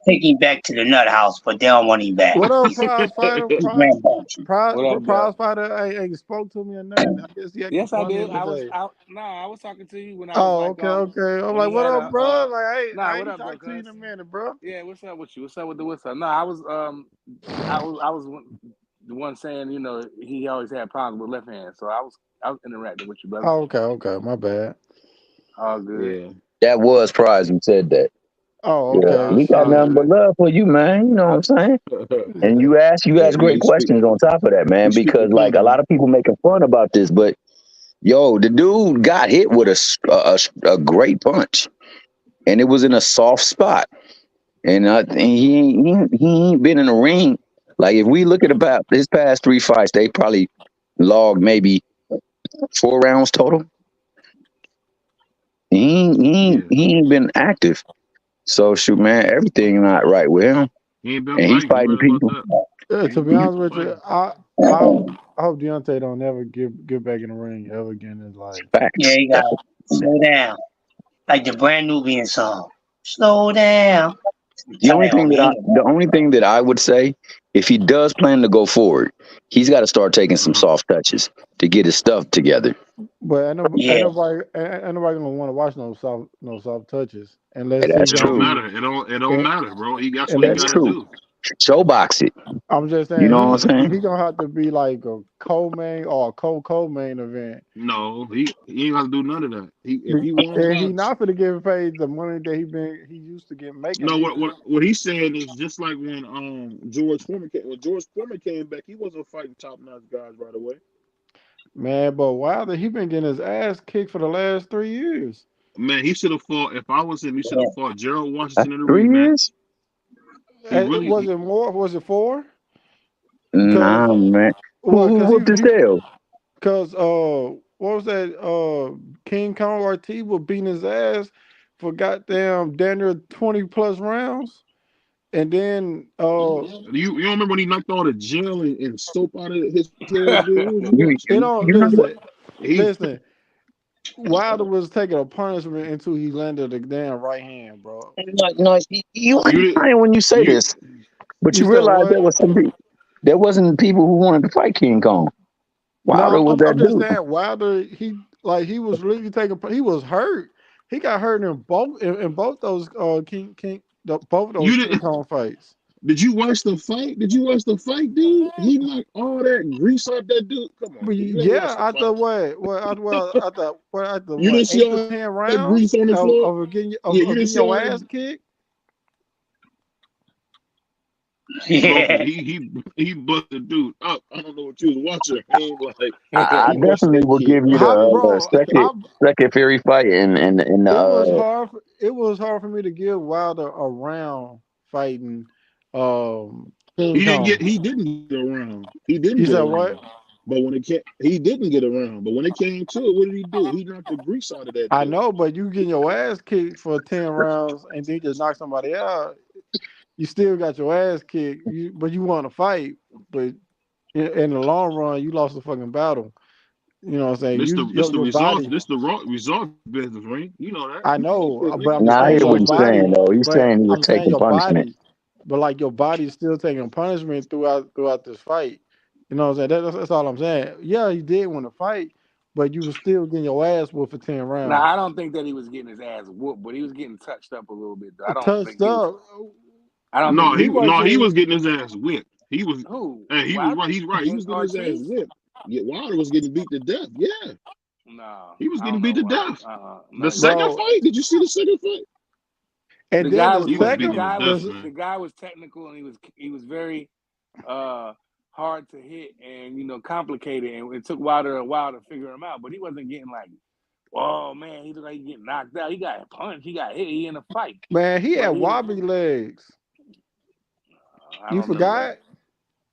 take him back to the nut house, but they don't want him back. What up, He's prize fighter? rambunctious. What up, Prize Dub? fighter ain't spoke to me or nothing. I guess he acting Yes, I funny did. I was today. out. No, I was talking to you when I was Oh, like, okay. I'm when like, he what had up, a, bro? Like, nah, I what ain't up, though, talked to you in cuz? a minute, bro. Yeah, what's up with you? What's up with the what's up? No, I was the one saying, you know, he always had problems with left hand, so I was interacting with you, brother. Oh, okay. My bad. All good. Yeah. That was Prize who said that. Oh, Yeah, okay. All we got Shit. nothing but good. love for you, man. You know what I'm saying? And Yeah. you ask Yeah, great questions on top of that, he man, speak the because like a comment. lot of people making fun about this, but yo, the dude got hit with a great punch, and it was in a soft spot. And I think he ain't been in the ring. Like if we look at about his past 3 fights, they probably logged maybe 4 rounds total. Yeah. He ain't been active. So shoot, man, everything not right with him, He ain't been and he's fighting. You fighting right about people. that. He To ain't be been honest with you, fighting. I hope Deontay don't ever get back in the ring ever again in his life. Yeah, Facts. you got to slow down. Like the brand Nubian song. Slow down. The Tell only that thing homie, that he I ain't the only thing that I would say, if he does plan to go forward, he's got to start taking some Uh-huh. soft touches to get his stuff together. But Yeah. ain't nobody gonna want to watch no soft touches unless And he that's It gonna don't true. be. matter. It don't matter, bro. That's what he That's And gotta true. do. Showbox it. I'm just You saying know what I'm saying? he gonna have to be like a co-main or a co-main event. No, he ain't got to do none of that. If he want to And he box, not gonna get paid the money that he used to get making no. either. What he's saying is just like when George Foreman came back, he wasn't fighting top notch guys right away. Man, but Wilder, he been getting his ass kicked for the last 3 years. Man, he should have fought. If I was him, he should Yeah. have fought Gerald That's Washington in a 3 years? rematch. He Was really, it more? Was it 4? Because Nah, man. what? Who Because whooped his tail? because what was that? King Kong Ortiz was beating his ass for goddamn Daniel 20 plus rounds, and then you don't remember when he knocked all the gel and soap out of his head, dude? What was you You it watching? don't you know what? He listen. Wilder was taking a punishment until he landed the damn right hand, bro. No, you you did lying when you say you this, but You you said realize what? there wasn't people who wanted to fight King Kong. Wilder No, was I'm that just dude. saying Wilder. He was really taking. He was hurt. He got hurt in both those both of those you King did Kong fights. did you watch the fight? Did you watch the fight, dude? He knocked all that grease out that dude. Come on, But dude. You ain't yeah, watched the after fight. what? After You what? didn't see 8 to all 10 that grease rounds on the floor? Yeah, you of didn't getting see all your that. ass kicked. Bro, Yeah. he busted dude up. I don't know what you was watching. He ain't like I he busted definitely that will kid give you How, up. the bro? second Fury fight in It was the hard. It was hard for me to give Wilder a round fighting King Kong. He didn't get around. He didn't You get said what? around. But when it came, he didn't get around. But when it came to it, what did he do? He knocked the grease out of that I dude. know, but you getting your ass kicked for 10 rounds and then you just knock somebody out. You still got your ass kicked. But you want to fight. But in the long run, you lost the fucking battle. You know what I'm saying? This the Your results. body. This the result business, right? You know that. I You know know, that but niggas I'm be just Now I saying hear your what results he's driven. saying body. though. He's But saying he was I'm saying taking your punishment. body. But like your body's still taking punishment throughout this fight. You know what I'm saying? That's all I'm saying. Yeah, he did win the fight, but you were still getting your ass whooped for 10 Now, rounds. I don't think that he was getting his ass whooped, but he was getting touched up a little bit. Though. Touched up. I don't think he He was getting. He wasn't. was getting his ass whipped. He was Who? and he was right. Wilder He's right. He and was getting his ass Ortiz? whipped. Yeah, Wilder was getting beat to death. Yeah, No, he was I getting don't beat know to Wilder. death. The No, he second wasn't. Bro, fight, did you see the second fight? And The then guy the was He was second beating him to death, the, man. the guy was technical, and he was very hard to hit and complicated, and it took Wilder a while to figure him out. But he wasn't getting like, oh man, he looked like he getting knocked out. He got punched, he got hit, he in a fight. man, he But had he, wobbly legs. I You don't remember forgot? that.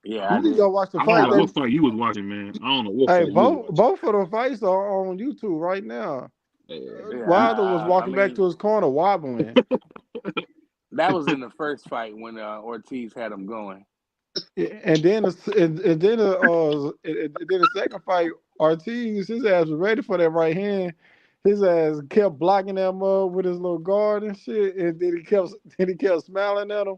Yeah, You I need to did. go watch the I don't fight. know what fight you was watching, man. I don't know what Hey, fight you was watching. both of the fights are on YouTube right now. Yeah, Wilder was walking I back mean, to his corner wobbling. that was in the first fight when Ortiz had him going. And then the second fight, Ortiz, his ass was ready for that right hand. His ass kept blocking that mug with his little guard and shit, and then he kept smiling at him.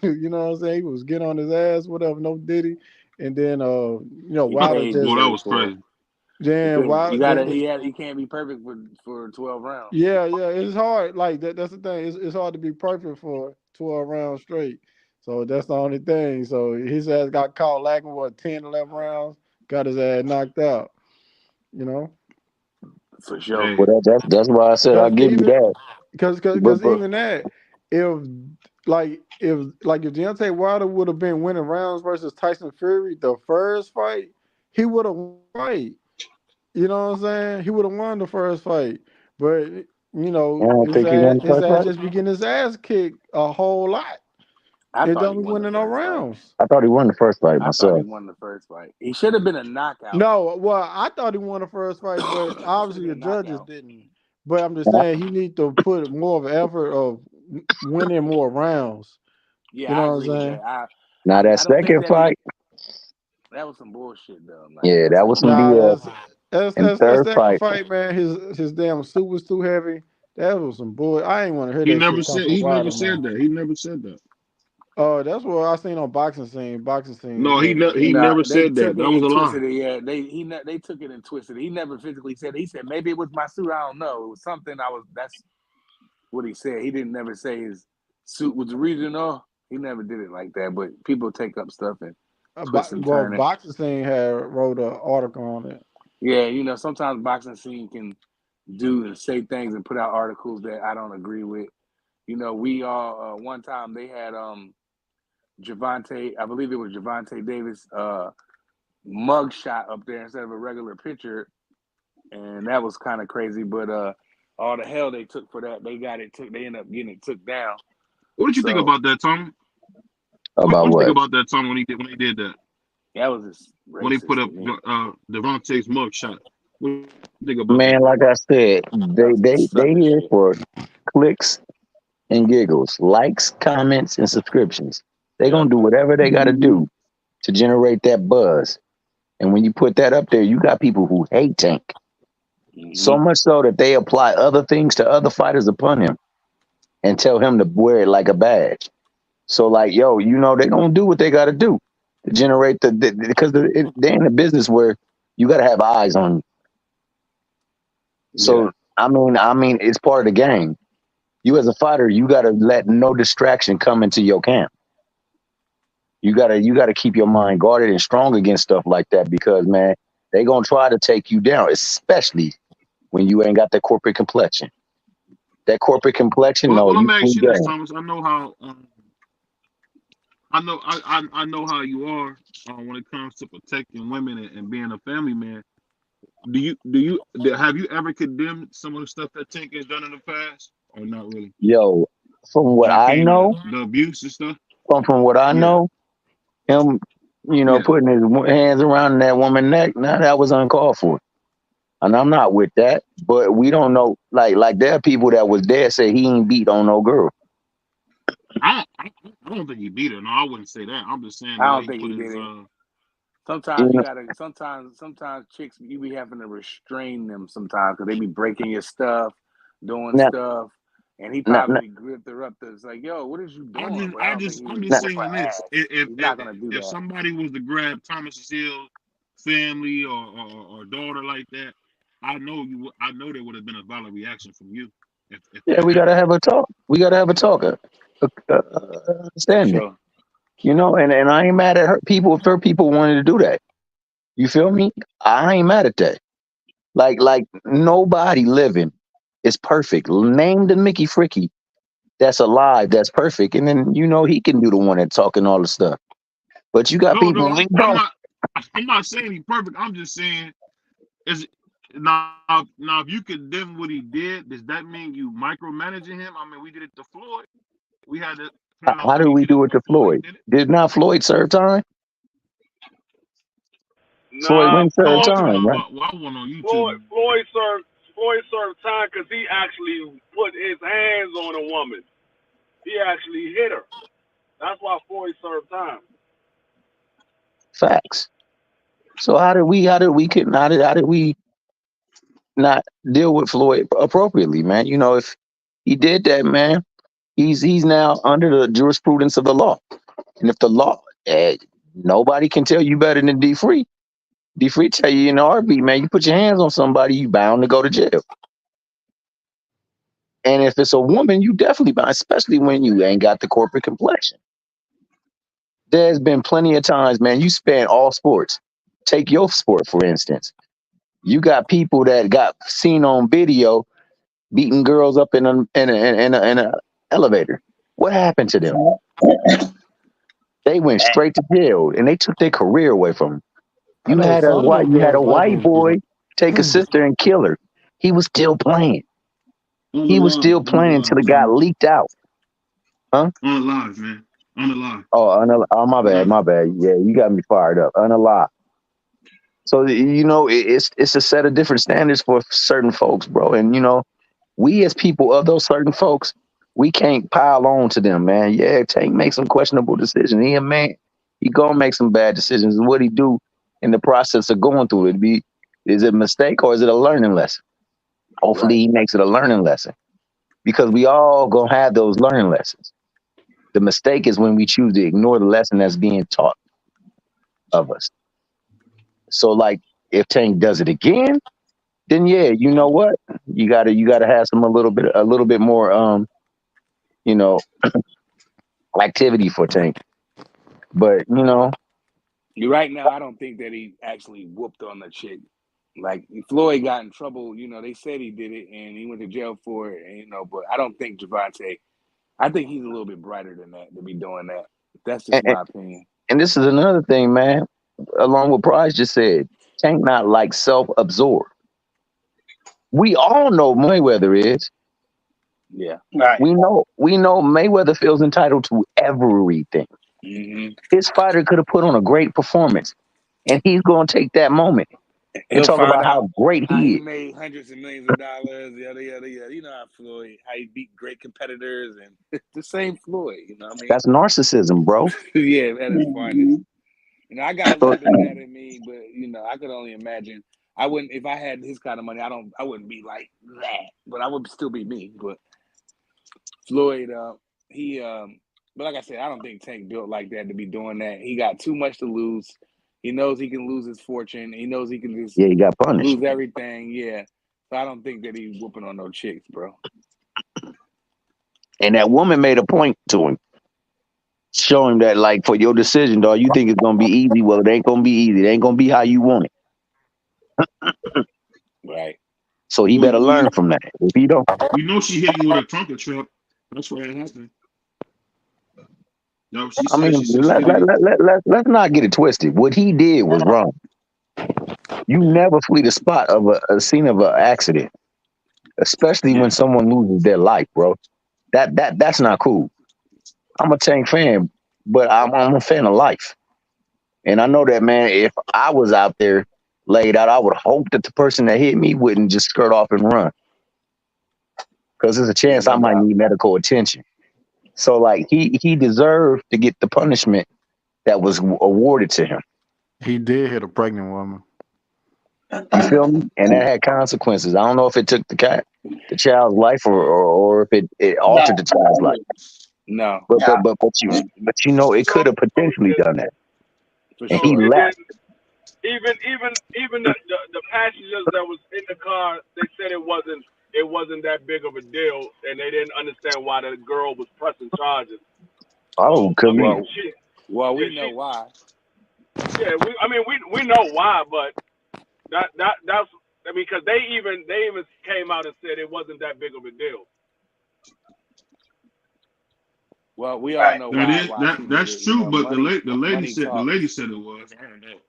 You know what I'm saying? He was getting on his ass, whatever, no diddy. And then He Wilder paid just Boy, that dearly was for it. crazy. then Wilder He can't be perfect for 12 rounds. yeah, it's hard. Like that's the thing. It's hard to be perfect for 12 rounds straight. So that's the only thing. So his ass got caught lacking 10, 11 rounds, got his ass knocked out. You know, For sure. Hey, Well, that's why I said I'll because give you even that. because But even that, if if Deontay Wilder would have been winning rounds versus Tyson Fury the first fight, he would have won the fight. You know what I'm saying? He would have won the first fight, but I don't think he won the his first ass fight. just be getting his ass kicked a whole lot. I It thought he don't be won the winning no first fight. rounds. I thought he won the first fight I thought he myself. won the first fight. He should have been a knockout. No, well, I thought he won the first fight, but obviously the been a judges knockout. didn't. But I'm just saying he need to put more of an effort of winning more rounds. Yeah, You know I what I'm agree with saying? that. Now that I don't think second fight, that was some bullshit though. Like, yeah, that was some Nah, BS. And that third second fight, fight, man. His damn suit was too heavy. That was some bull. I ain't want to hear he that never shit come said from he never Wilder, man. said that. He never said that. Oh, that's what I seen on boxing scene. Boxing scene. He No, said that he shit. never they said took that. it That was and a lie. twisted it. Yeah, they took it and twisted it. He never physically said it. He said maybe it was my suit. I don't know. It was something. That's what he said. He didn't never say his suit was the reason. No, he never did it like that. But people take up stuff and twist and turn it. Boxing scene had wrote an article on it. Yeah, sometimes boxing scene can do and say things and put out articles that I don't agree with. We all one time they had Javante, I believe it was Javante Davis mug shot up there instead of a regular picture, and that was kind of crazy. But all the hell they took for that, they ended up getting it took down. What did you think So about that, Tom? about What did you think what? about that, Tom, when he did that? that was just When he put racist up to me. Devontae's mug shot. What do you think about Man, that? like I said, That was some they sucker here shit. for clicks and giggles, likes, comments, and subscriptions. They Yeah. gonna do whatever they gotta do to generate that buzz. And when you put that up there, you got people who hate Tank. So much so that they apply other things to other fighters upon him and tell him to wear it like a badge. So like, yo, they gonna do what they gotta do to generate because they're in a business where you gotta have eyes on you. So Yeah. I mean, it's part of the game. You as a fighter, you gotta let no distraction come into your camp. You gotta keep your mind guarded and strong against stuff like that because man, they gonna try to take you down, especially when you ain't got that corporate complexion. That corporate complexion, Well, no, let you me ask free you this, game. Thomas. I know how I know how you are when it comes to protecting women and being a family man. Have you ever condemned some of the stuff that Tank has done in the past, or not really? Yo, from what When it I came know, to the abuse and stuff. from what I Yeah. know, him, Yeah. putting his hands around that woman's neck, now that was uncalled for. And I'm not with that, but we don't know. Like there are people that was there say he ain't beat on no girl. I don't think he beat her. No, I wouldn't say that. I'm just saying I the way don't he think put he his did it. You Sometimes you know, gotta. Sometimes chicks you be having to restrain them sometimes because they be breaking your stuff, doing now, stuff, and he now, now, probably gripped her up. It's like, yo, what is you doing? But I don't think he I'm was just now, going for saying this. ass. He's not gonna do If that. somebody was to grab Thomas Hill family or daughter like that, I know there would have been a violent reaction from you if yeah, that we gotta happened. have a talk. We gotta have a talk. For Understanding, sure. and I ain't mad at her. People, if her people wanted to do that, you feel me? I ain't mad at that. Like nobody living is perfect. Name the Mickey Fricky. that's alive, that's perfect, and then he can do the one that talking all the stuff. But you got No, people, no, like, I'm bro. not. I'm not saying he's perfect. I'm just saying, is now if you condemn what he did, does that mean you micromanaging him? I mean, we did it to Floyd. We had to point out How what did he we did do it to to Floyd. Floyd? Did not Floyd serve time? Floyd Nah, went No, serve I'm Floyd talking time, right? about I went on Floyd YouTube. Floyd served time because he actually put his hands on a woman. He actually hit her. That's why Floyd served time. Facts. So how did we not deal with Floyd appropriately, man? If he did that, man, he's now under the jurisprudence of the law. And if the law, nobody can tell you better than D Free. D Free tell you in the RB, man, you put your hands on somebody, you bound to go to jail. And if it's a woman, you definitely bound, especially when you ain't got the corporate complexion. There's been plenty of times, man, you span all sports. Take your sport, for instance. You got people that got seen on video beating girls up in a elevator. What happened to them? They went straight to jail, and they took their career away from them. I know some of them You had girls a like white those boy girls. take a sister and kill her. He was still playing. On the He was live, still on the playing until live, it got son. leaked out. Huh? On the live, man. On the live. Oh, my bad, Live. my bad. Yeah, you got me fired up. Unalive. So it's a set of different standards for certain folks, bro. And we as people of those certain folks, we can't pile on to them, man. Yeah, Tank make some questionable decisions. He a man. He gonna make some bad decisions. And what he do in the process of going through it, is it a mistake or is it a learning lesson? Hopefully he makes it a learning lesson. Because we all gonna have those learning lessons. The mistake is when we choose to ignore the lesson that's being taught of us. So like if Tank does it again, then yeah, you know what? You gotta have a little bit more you know, activity for Tank. But You right now, I don't think that he actually whooped on the chick. Like Floyd got in trouble, they said he did it and he went to jail for it, and but I don't think Javante. I think he's a little bit brighter than that to be doing that. That's just and, my opinion. and this is another thing, man. Along with Price just said, Tank not like self-absorbed. We all know Mayweather is. Yeah. Right. We know Mayweather feels entitled to everything. Mm-hmm. His fighter could have put on a great performance, and he's going to take that moment and He'll talk find about out how great how he he is. made hundreds of millions of dollars, yada yada yada. You know how Floyd, how he beat great competitors, and the same Floyd. You know what I mean? That's narcissism, bro. Yeah, that is finest. I got a So, little bit of that in me, but I could only imagine. I wouldn't if I had his kind of money. I wouldn't be like that, but I would still be me. But Floyd, he, but like I said, I don't think Tank built like that to be doing that. He got too much to lose. He knows he can lose his fortune. He knows he can just yeah, he got punished. lose everything. Yeah, so I don't think that he's whooping on no chicks, bro. And that woman made a point to him, show him that, like, for your decision, dog, you think it's gonna be easy. Well, it ain't gonna be easy. It ain't gonna be how you want it. Right. So he better learn from that. If he don't, We know she hit him with a Tonka truck. That's why it happened. No, she I said mean, she suspended him. let's not get it twisted. What he did was wrong. You never flee the spot of a scene of an accident, especially when someone loses their life, bro. That's not cool. I'm a Tank fan, but I'm a fan of life. And I know that, man, if I was out there laid out, I would hope that the person that hit me wouldn't just skirt off and run. Because there's a chance No I might doubt. need medical attention. So, like, he deserved to get the punishment that was awarded to him. He did hit a pregnant woman. You feel me? And that had consequences. I don't know if it took the child's life or if it altered the child's life. No, But it So, could have so potentially it, done that. for And so he sure. it left. didn't. Even the passengers that was in the car, they said it wasn't that big of a deal, and they didn't understand why the girl was pressing charges. Oh, So I could mean, be. We know why. we know why, but that's because they even came out and said it wasn't that big of a deal. Well, we all Right. know That is why she did that's it. true, but Money, the lady money said talks. it was. I don't know.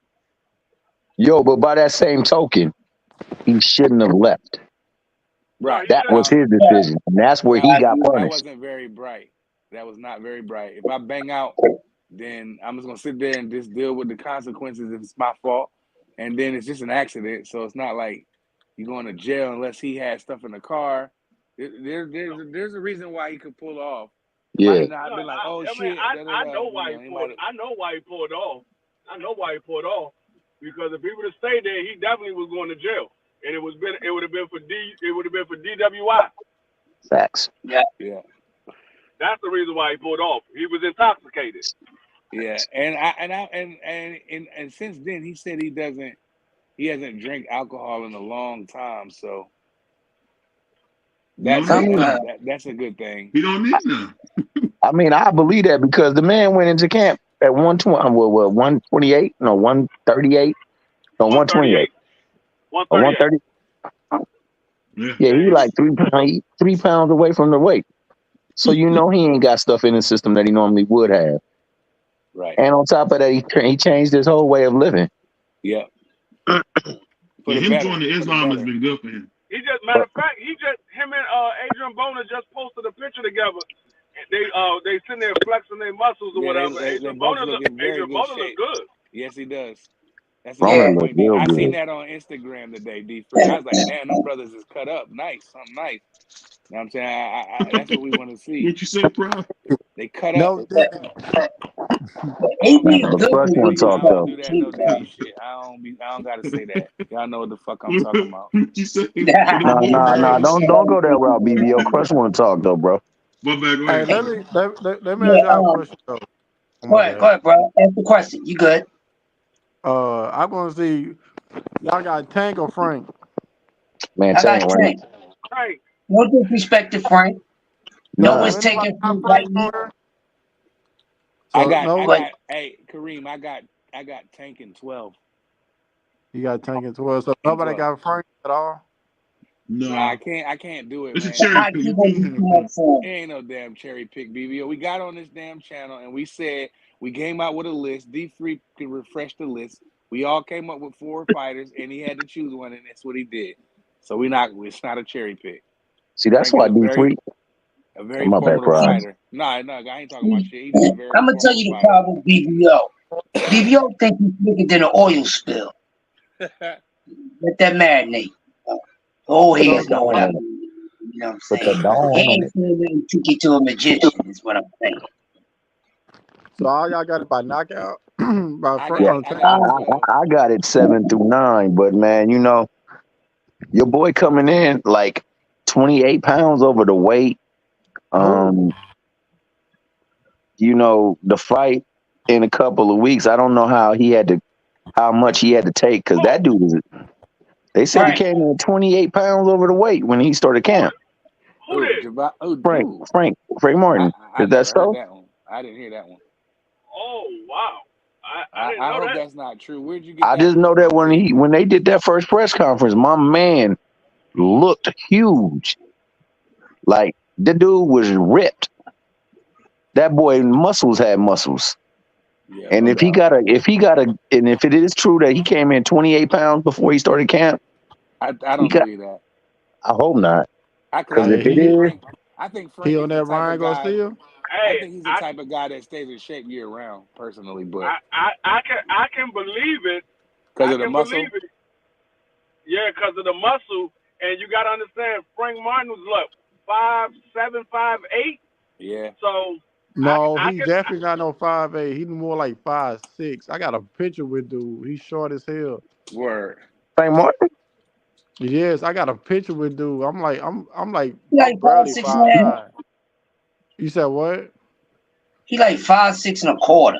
Yo, but by that same token, he shouldn't have left. No, Right. he That was shouldn't. his decision, and that's where he got That punished. wasn't very bright. That was not very bright. If I bang out, then I'm just gonna sit there and just deal with the consequences if it's my fault. And then it's just an accident, so it's not like you're going to jail unless he had stuff in the car. There's a reason why he could pull off. It might Yeah, have not No, been like, oh I mean, shit, I know why he he pulled. might have. I know why he pulled off. I know why he pulled off because if he would have stayed there, he definitely was going to jail, and it would have been for DWI. facts. Yeah. Yeah, That's the reason why he pulled off. He was intoxicated. yeah, and since then he said he hasn't drank alcohol in a long time, so You don't that's need none. that's a good thing. You don't need none. I mean, I believe that because the man went into camp at 120, 128, no, 138, no, 128, 138. or 138. 130. Yeah. Yeah, he like 3 pounds away from the weight. So you know he ain't got stuff in his system that he normally would have. Right. And on top of that, he changed his whole way of living. Yeah. Yeah, him going to Islam has better. been good for him. He just, matter of fact, him and Adrian Bona just posted a picture together. They sitting there flexing their muscles or Yeah, whatever. they Adrian both Bona look in very good look shape. good. Yes, he does. That's a Rona good look point. real I good. seen that on Instagram today, D3. I was like, damn, them brothers is cut up. Nice, something nice. You know what I'm saying? I that's what we want to see. What you say, bro? They cut No, up. Diddy. AB is But good Crush for want to you. talk I don't though. do that no Diddy shit. I don't gotta say that. Y'all know what the fuck I'm talking about. What you say? Nah, Hey, don't go that route, BBO. Crush want to talk though, bro. My bad, go hey, ahead, let bro. me let me Yeah, ask y'all a question though. Oh go my ahead, bad. bro. Ask the question. You good? I'm gonna see y'all got Tank or Frank. Man, I got Tank, right? Frank. Right. No disrespect to Frank. No Nah, one's So anybody taking got Frank Frank lightly. on there? I So got no, But hey Kareem, I got Tank in 12. you got Tank and 12. So In nobody 12. got Frank at all. Nah, No, I can't do it, it's a man. cherry I pick. keep You on can't too have much him. for It him. ain't no damn cherry pick, BBO. We got on this damn channel and we said we came out with a list. D3 could refresh the list. We all came up with 4 fighters and he had to choose one, and that's what he did. So it's not a cherry pick. see, that's Frank is why D3. a Oh, very my bad, formidable bro. fighter. No, I ain't talking about shit. He's a very I'm gonna tell formidable you the fighter. problem with BVO. BVO think he's bigger than an oil spill. Let that marinate. Oh, he Put is the going dawn up. on it. You know what I'm Put the saying? dawn He on ain't it. saying nothing took you to a magician, is what I'm saying. So all y'all got it by knockout by I Frank Yeah, got on Tank. it in 12. I got it 7 through 9, but man, you know, your boy coming in like 28 pounds over the weight. Who? You know, the fight in a couple of weeks. I don't know how much he had to take because that dude is. They said he Frank, came in 28 pounds over the weight when he started camp. Who did? Dude. Frank Martin. I Is that never heard so? that one. I didn't hear that one. Oh, wow. I didn't I know hope that. that's not true. Where'd you get I that just one know that from, T? when they did that first press conference, my man looked huge. Like the dude was ripped. That boy muscles had muscles. Yeah, And no doubt. and if it is true that he came in 28 pounds before he started camp, I he don't got. believe that. I hope not, Because because I Hey, if it think is, he Frank on is the that type Ryan of guy. Garcia. I Hey, think he's the type of guy that stays in shape year round, personally. But I can believe it. because I of the can muscle, believe it. Yeah, because of the muscle, and you got to understand, Frank Martin was what 5'7", 5'8". yeah. So No, I he can. definitely not no 5'8". He's more like 5'6". I got a picture with dude. He's short as hell. Word. Frank Martin. Yes, I got a picture with dude. I'm like he like I'm barely 5'6.5". 5'9". You said what? He like 5'6 1/4".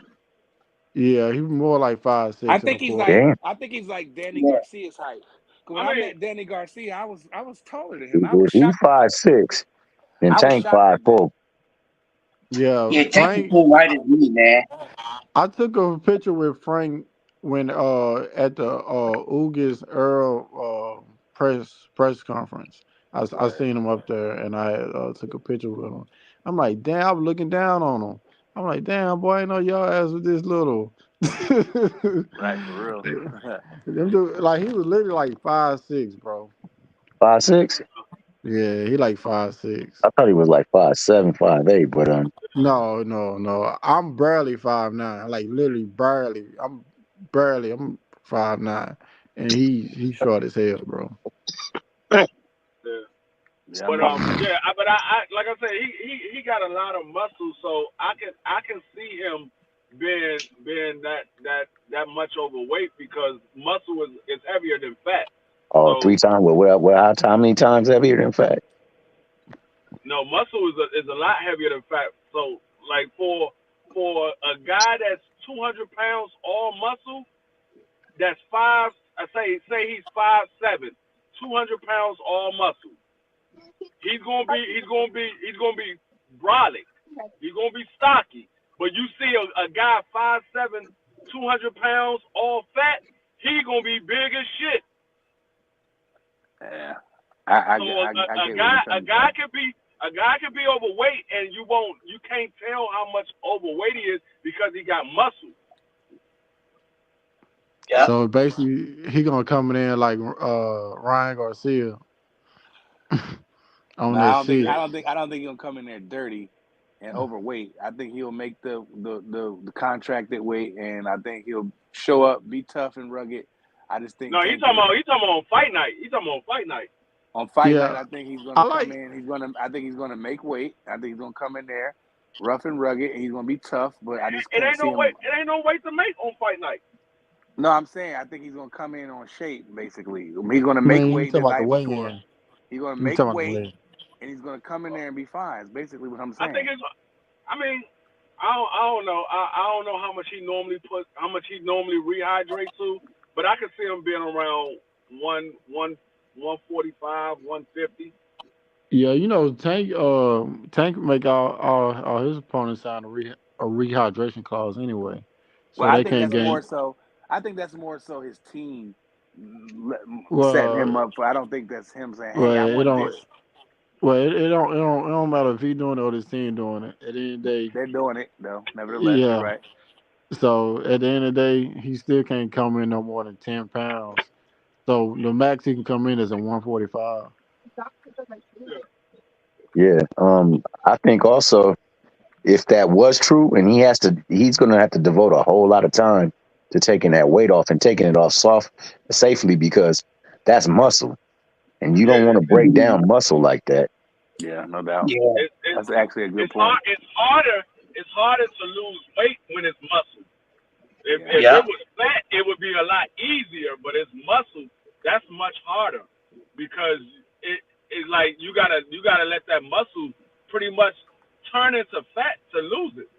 Yeah, he more like 5'6 and a quarter. Damn. I think he's like Danny Yeah. Garcia's height. 'Cause I when I mean, met Danny Garcia, I was taller than him. I was If he's shocked. 5'6", then I was Tank shocked at that. 5'4". Yeah, Yeah, take the Frank. thing right as me, man. I took a picture with Frank when at the Ugis Earl press conference. I Word. seen him up there, and I took a picture with him. I'm like, damn, I was looking down on him. I'm like, damn, boy, I know y'all ass with this little. Right, for real. Them dude, like he was literally like 5'6", bro. 5'6"? Yeah, he like 5'6". I thought he was like 5'7", 5'8", but No. I'm barely 5'9". Like literally barely. I'm 5'9", and he's short as hell, bro. Yeah. Yeah, But I like I said, he got a lot of muscle, so I can see him being that much overweight because muscle is heavier than fat. oh, So 3 times. How many times heavier than fat? no, muscle is a lot heavier than fat. So like for a guy that's 200 pounds all muscle, that's say he's 5'7", 200 pounds all muscle. He's gonna be brolic. He's gonna be stocky. But you see a guy 5'7", 200 pounds all fat, he gonna be big as shit. yeah. A guy could be overweight and you can't tell how much overweight he is because he got muscle. Yeah. So basically, he gonna come in like Ryan Garcia on No, that I shit. don't think he'll come in there dirty and overweight. I think he'll make the contracted weight, and I think he'll show up, be tough and rugged. I just think No, he's talking about on fight night. He's talking about fight night. on fight Yeah, night, I think he's I gonna like. come in. I think he's gonna make weight. I think he's gonna come in there rough and rugged, and he's gonna be tough. But I just It can't ain't see no him. weight. It ain't no weight to make on fight night. No, I'm saying I think he's gonna come in on shape. Basically, he's gonna I make mean, you weight the talking about the night before. weigh-in? He's gonna You make talking about the weight, weigh-in? and he's gonna come in there and be fine. It's basically what I'm I saying. think it's. I mean, I don't know. I don't know how much he normally rehydrates to, but I could see him being around 145, 150. Yeah, you know, Tank make all his opponents sign a rehydration clause anyway, Well, so I they think can't that's more gain. so. I think that's more so his team setting him Well, up for. I don't think that's him saying, "Hey, I well, it want don't. this." Well, it don't matter if he doing it or his team doing it. At the end of the day, They're doing it though. Nevertheless, you're yeah. right. So at the end of the day, he still can't come in no more than 10 pounds. So the max he can come in is a 145. Yeah. I think also if that was true, and he's gonna have to devote a whole lot of time to taking that weight off and taking it off safely because that's muscle, and you don't want to break down muscle like that. Yeah, no doubt. Yeah. That's actually a good It's point. It's harder to lose weight when it's muscle. If Yeah. it was fat, it would be a lot easier, but it's muscle. That's much harder because it's like you gotta let that muscle pretty much turn into fat to lose it.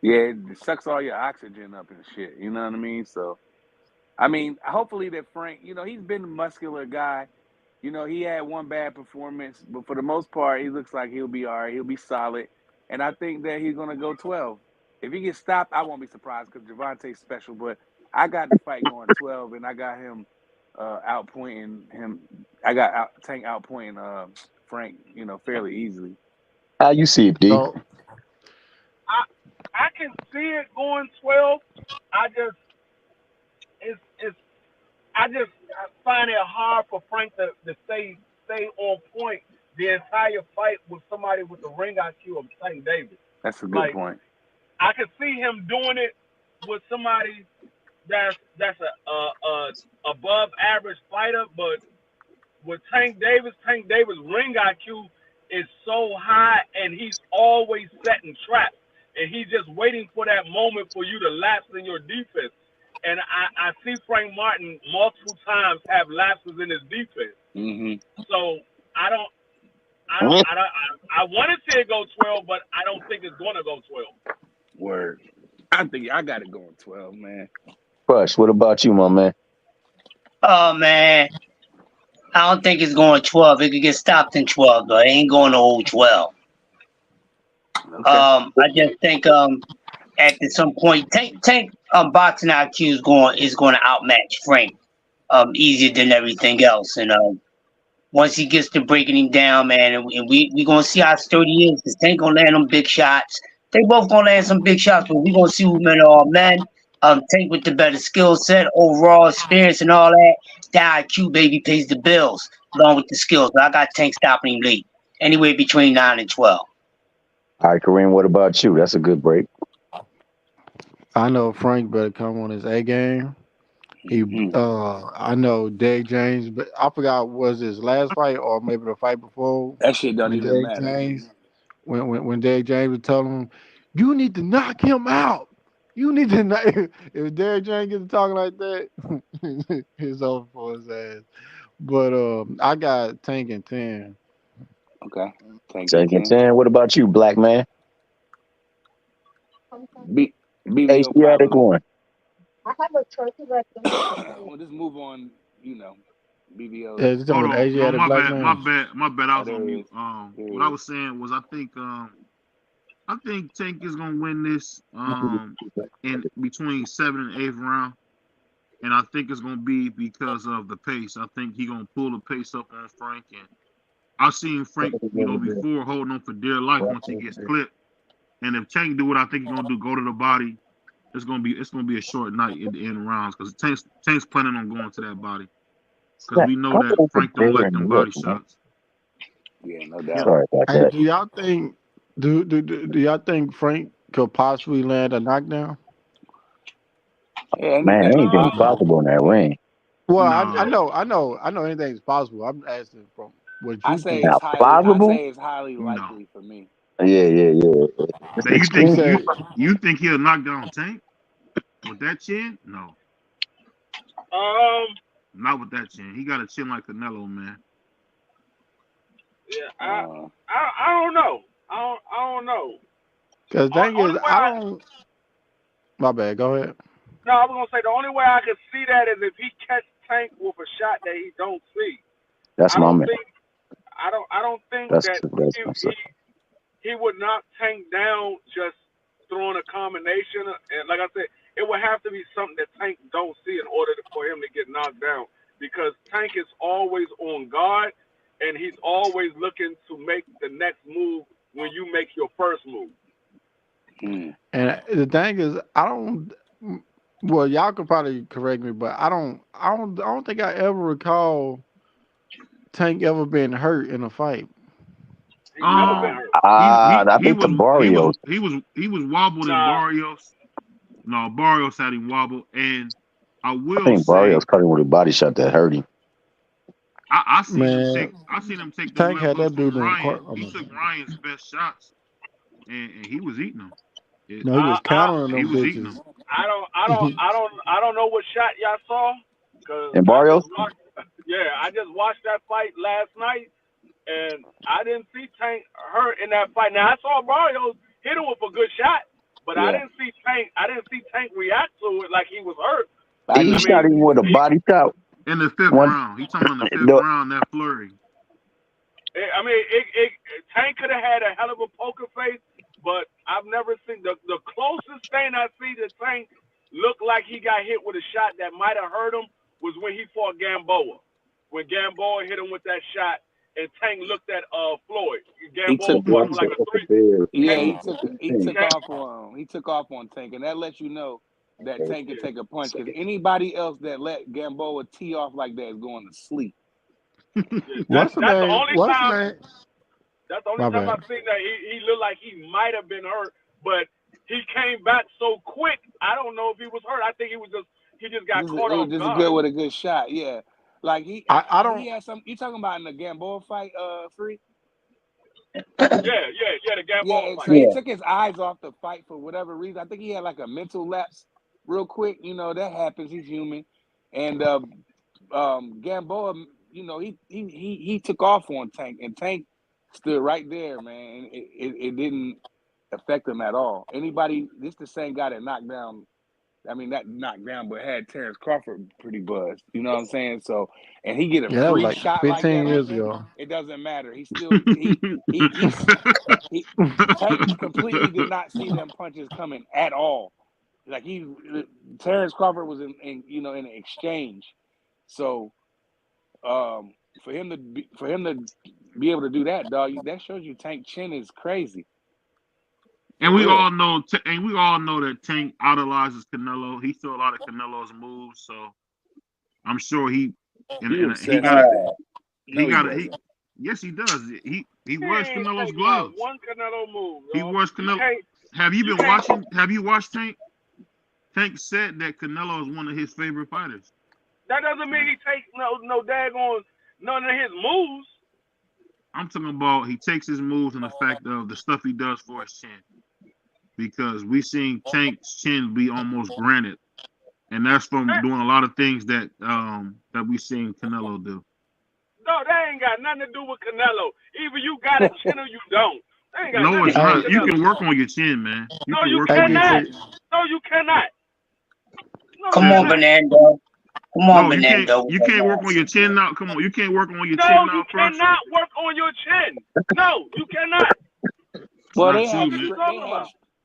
Yeah, it sucks all your oxygen up and shit. You know what I mean? So, I mean, hopefully that Frank, he's been a muscular guy. He had one bad performance, but for the most part, he looks like he'll be all right. He'll be solid. And I think that he's going to go 12. If he gets stopped, I won't be surprised because Gervonta's special. But I got the fight going 12, and I got him outpointing him. I got Tank outpointing Frank, fairly easily. How you see it, D? So I can see it going 12. I find it hard for Frank to stay on point the entire fight with somebody with the ring IQ of Tank Davis. That's a good point. I could see him doing it with somebody that's a above average fighter, but with Tank Davis ring IQ is so high, and he's always setting traps, and he's just waiting for that moment for you to lapse in your defense. And I see Frank Martin multiple times have lapses in his defense. Mm-hmm. So I want to see it go 12, but I don't think it's going to go 12. Word. I think I got it going 12, man. Crush, what about you, my man? Oh man, I don't think it's going 12. It could get stopped in 12, but it ain't going to old 12. Okay. I just think at some point Tank boxing IQ is going to outmatch Frank easier than everything else, and once he gets to breaking him down, man. And we gonna see how sturdy he is. Cause Tank gonna land them big shots. They both gonna land some big shots, but we gonna see who men are men. Tank with the better skill set, overall experience, and all that. The IQ baby pays the bills along with the skills. But I got Tank stopping him late, anywhere between 9 and 12. All right, Kareem, what about you? That's a good break. I know Frank better come on his A game. He, I know Derek James, but I forgot was his last fight or maybe the fight before That shit don't when even Derek matter. James, when Derek James was telling him, "You need to knock him out. You need to knock." If Derek James gets to talking like that, it's over for his ass. But I got Tank and 10. Okay. Tank and Second 10. 10. What about you, black man? BVO Asiatic probably. one. Well, just move on, BVO. Yeah, just Hold talking about on. No, Asiatic my black bad. My man. bad. My bad. I Oh, was there on it mute. is. There What it I is. was saying was I think Tank is gonna win this in between 7th and 8th round. And I think it's gonna be because of the pace. I think he's gonna pull the pace up on Frank. And I've seen Frank, before holding on for dear life once he gets clipped. And if Tank do what I think he's gonna do, go to the body, it's gonna be a short night in the end rounds because Tank's planning on going to that body because we know that Frank don't like them body shots. Yeah, no doubt. Sorry about Hey, that. do y'all think do y'all think Frank could possibly land a knockdown? Yeah, Man, anything is anything's possible. possible in that ring. Well, No. I know anything's possible. I'm asking from what I you say think. Now, it's highly. I plausible? say it's highly No. likely for me. Yeah. It's Now you think You extreme. say you think he'll knock down Tank with that chin? No, Um, not with that chin. He got a chin like Canelo, man. yeah, Uh, I don't know. I don't know. because thing Only is way I don't. My bad. Go ahead. no, I was gonna say the only way I could see that is if he catch Tank with a shot that he don't see. That's I my don't man. think I don't think That's that that's my son. he would knock Tank down just throwing a combination. And like I said, it would have to be something that Tank don't see in order for him to get knocked down. Because Tank is always on guard, and he's always looking to make the next move when you make your first move. And the thing is, I don't. Well, y'all could probably correct me, but I don't think I ever recall Tank ever been hurt in a fight. He's never been hurt. I He think the was he was Barrios. he was wobbled in Nah, Barrios. No, Barrios had him wobbled, and I I will think say Barrios caught him with a body shot that hurt him. I seen him Man, take them Tank had levels that from dude in the Ryan. court. He took Ryan's best shots, and he was eating them. No, he was countering He them was eating them. bitches. I don't know what shot y'all saw, cause And I Barrios? just watched. Yeah, I just watched that fight last night, and I didn't see Tank hurt in that fight. Now I saw Barrios hit him with a good shot, but I yeah. didn't see Tank. I didn't see Tank react to it like he was hurt. I He I did. shot mean, him with a body shot. In the 5th One, round, he talking about in the 5th the, round that flurry. Tank could have had a hell of a poker face, but I've never seen the closest thing I see to Tank look like he got hit with a shot that might have hurt him was when he fought Gamboa. When Gamboa hit him with that shot, and Tank looked at Floyd. He Gamboa took. fought him like a three. Yeah, Tank, he took Tank, off on. He took off on Tank, and that lets you know that Tank can yeah. take a punch. Because anybody else that let Gamboa tee off like that is going to sleep. Yeah, What's the that's the name? only What's the time. name? That's the only My time bad. I've seen that he looked like he might have been hurt, but he came back so quick. I don't know if he was hurt. I think he just got caught It was off just guard. good with a good shot. Yeah, like he I don't. he had some. You talking about in the Gamboa fight, Free? Yeah, the Yeah, Gamboa and fight. so he took his eyes off the fight for whatever reason. I think he had like a mental lapse real quick. That happens. He's human. And Gamboa, he took off on Tank, and Tank stood right there, man. It didn't affect him at all. This the same guy that knocked down. I mean, not knocked down, but had Terrence Crawford pretty buzzed. You know what I'm saying? So, and he get a Yeah, that was free like shot like 15 that on years him. ago. It doesn't matter. He Tank completely did not see them punches coming at all. Like Terrence Crawford was in an exchange. So for him to be able to do that, dog, that shows you Tank chin is crazy. And we all know that Tank idolizes Canelo. He saw a lot of Canelo's moves, so I'm sure he got it. Yes, he does. He wears Canelo's gloves. One Canelo move. He wears Canelo. Have you been watching? Have you watched Tank? Tank said that Canelo is one of his favorite fighters. That doesn't mean he takes no daggone none of his moves. I'm talking about he takes his moves and the fact of the stuff he does for his chin. Because we seen Tank's chin be almost granite. And that's from doing a lot of things that we seen Canelo do. No, that ain't got nothing to do with Canelo. Either you got a chin or you don't. No, it's not. You can work on your chin, man. No, you cannot. No, you cannot. Come on, Fernando. Come on, Fernando. You can't work on your chin now. Come on, you can't work on your chin now. No, you cannot work on your chin. No, you cannot. Well,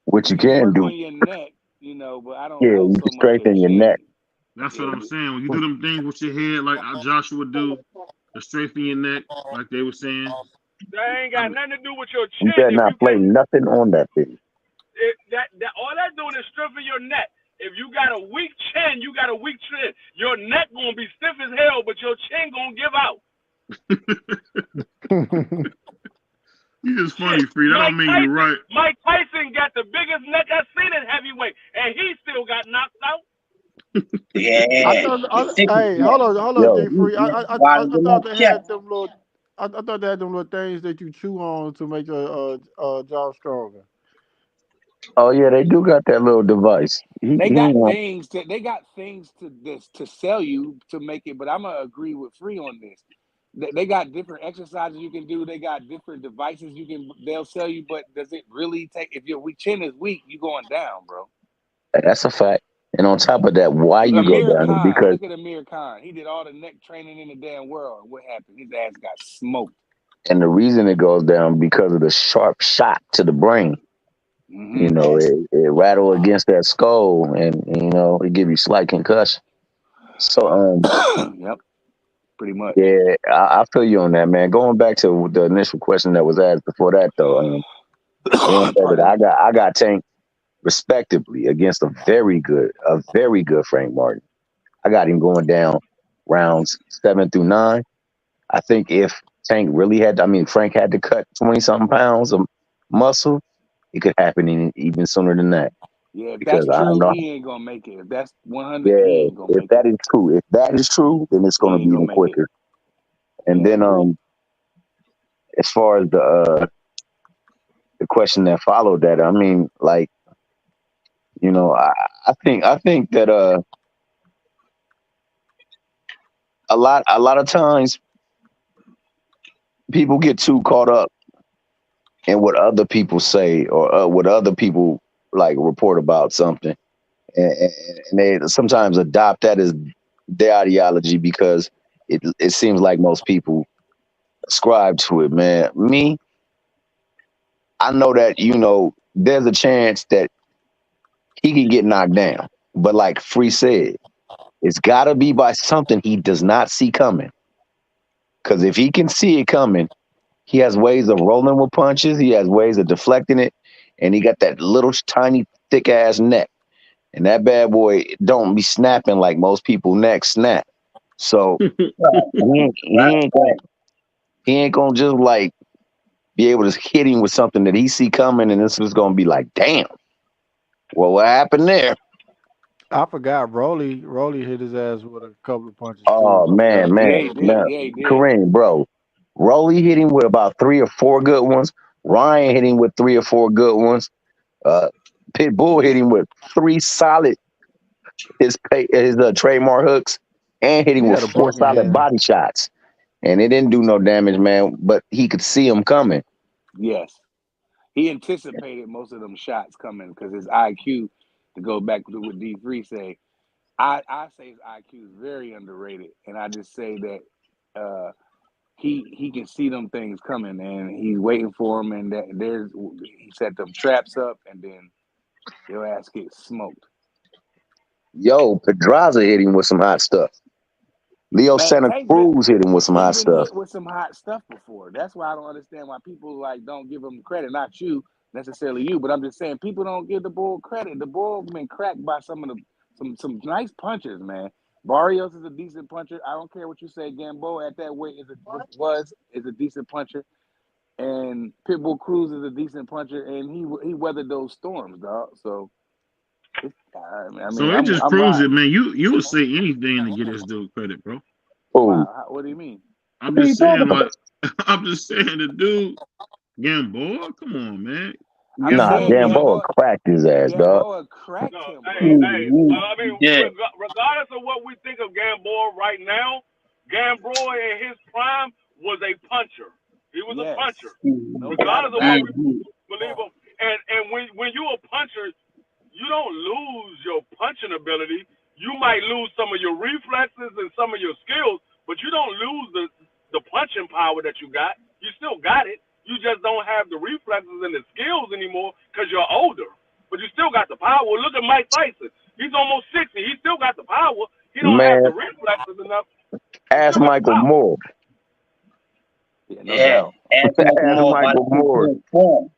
what you can do. On your neck, but I don't. Yeah, you can strengthen your neck. That's what I'm saying. When you do them things with your head, like Joshua do, to strengthen your neck, like they were saying. That ain't got nothing to do with your chin. You better not play nothing on that thing. All that doing is strengthening your neck. If you got a weak chin, you got a weak chin. Your neck gonna be stiff as hell, but your chin gonna give out. You just funny, Free. That don't mean you're right. Mike Tyson got the biggest neck I've seen in heavyweight, and he still got knocked out. Yeah. Hey, hold on, D Free. I thought they had them little. I thought they had them little things that you chew on to make your jaw stronger. Oh yeah, they do got that little device. They got things to sell you to make it, but I'm gonna agree with Free on this. They got different exercises you can do. They got different devices they'll sell you, but does it really take? If your chin is weak, you going down, bro. That's a fact. And on top of that, why you go down is because look at Amir Khan. He did all the neck training in the damn world. What happened? His ass got smoked. And the reason it goes down because of the sharp shot to the brain. Mm-hmm. It rattle against that skull, and it give you slight concussion. So yep, pretty much. Yeah, I feel you on that, man. Going back to the initial question that was asked before that, though, I got Tank respectively against a very good Frank Martin. I got him going down rounds 7 through 9. I think if Tank really Frank had to cut 20-something pounds of muscle, it could happen even sooner than that. Yeah, if that's true, he ain't gonna make it. If that's 100, he ain't gonna make it. If that is true, then it's gonna be even quicker. And then, as far as the question that followed that, I think that a lot of times people get too caught up in what other people say or what other people report about something, and they sometimes adopt that as their ideology because it seems like most people ascribe to it. Man, I know that there's a chance that he can get knocked down, but like Free said, it's got to be by something he does not see coming. Because if he can see it coming, he has ways of rolling with punches. He has ways of deflecting it. And he got that little tiny thick ass neck. And that bad boy don't be snapping like most people necks snap. So he ain't gonna just be able to hit him with something that he see coming, and this is gonna be like, damn. Well, what happened there? I forgot Rolly hit his ass with a couple of punches. Oh man. Kareem, bro. Rolly hit him with about 3 or 4 good ones. Ryan hit him with 3 or 4 good ones. Pitbull hit him with 3 solid his trademark hooks, and hit him with 4 solid body shots. And it didn't do no damage, man. But he could see them coming. Yes, he anticipated most of them shots coming because his IQ. To go back to what D Free say, I say his IQ is very underrated, and I just say that he can see them things coming, and he's waiting for them, and that he set them traps up, and then your ass gets smoked. Yo, Pedraza hit him with some hot stuff. Leo Man, Santa Tank been Cruz hit him with some hot Tank been stuff. hit with some hot stuff before. That's why I don't understand why people like don't give him credit. Not you necessarily, you, but I'm just saying people don't give the bull credit. The bull been cracked by some of the some nice punches, man. Barrios is a decent puncher. I don't care what you say. Gamboa at that weight is a decent puncher, and Pitbull Cruz is a decent puncher, and he weathered those storms, dog. So, So it just I'm proves riding. it, man. You would say anything to get this dude credit, bro. Oh, Wow, what do you mean? I'm what are you just talking saying, about? like, I'm just saying, the dude, Gamboa, come on, man. I'm Nah, saying Gamboa cracked his ass, dog. Gamboa cracked No, him, hey, bro. hey. I mean, Yeah. regardless of what we think of Gamboa right now, Gamboa in his prime was a puncher. He was a Yes, puncher. no doubt Regardless of about what it. we believe him. And when you're a puncher, you don't lose your punching ability. You might lose some of your reflexes and some of your skills, but you don't lose the punching power that you got. You still got it. You just don't have the reflexes and the skills anymore because you're older. But you still got the power. Look at Mike Tyson. He's almost 60. He still got the power. He don't have Man, the reflexes enough. ask Still got the Michael power. Moore. Yeah, no Yeah. doubt. Ask Michael Ask Moore Michael about Moore. form.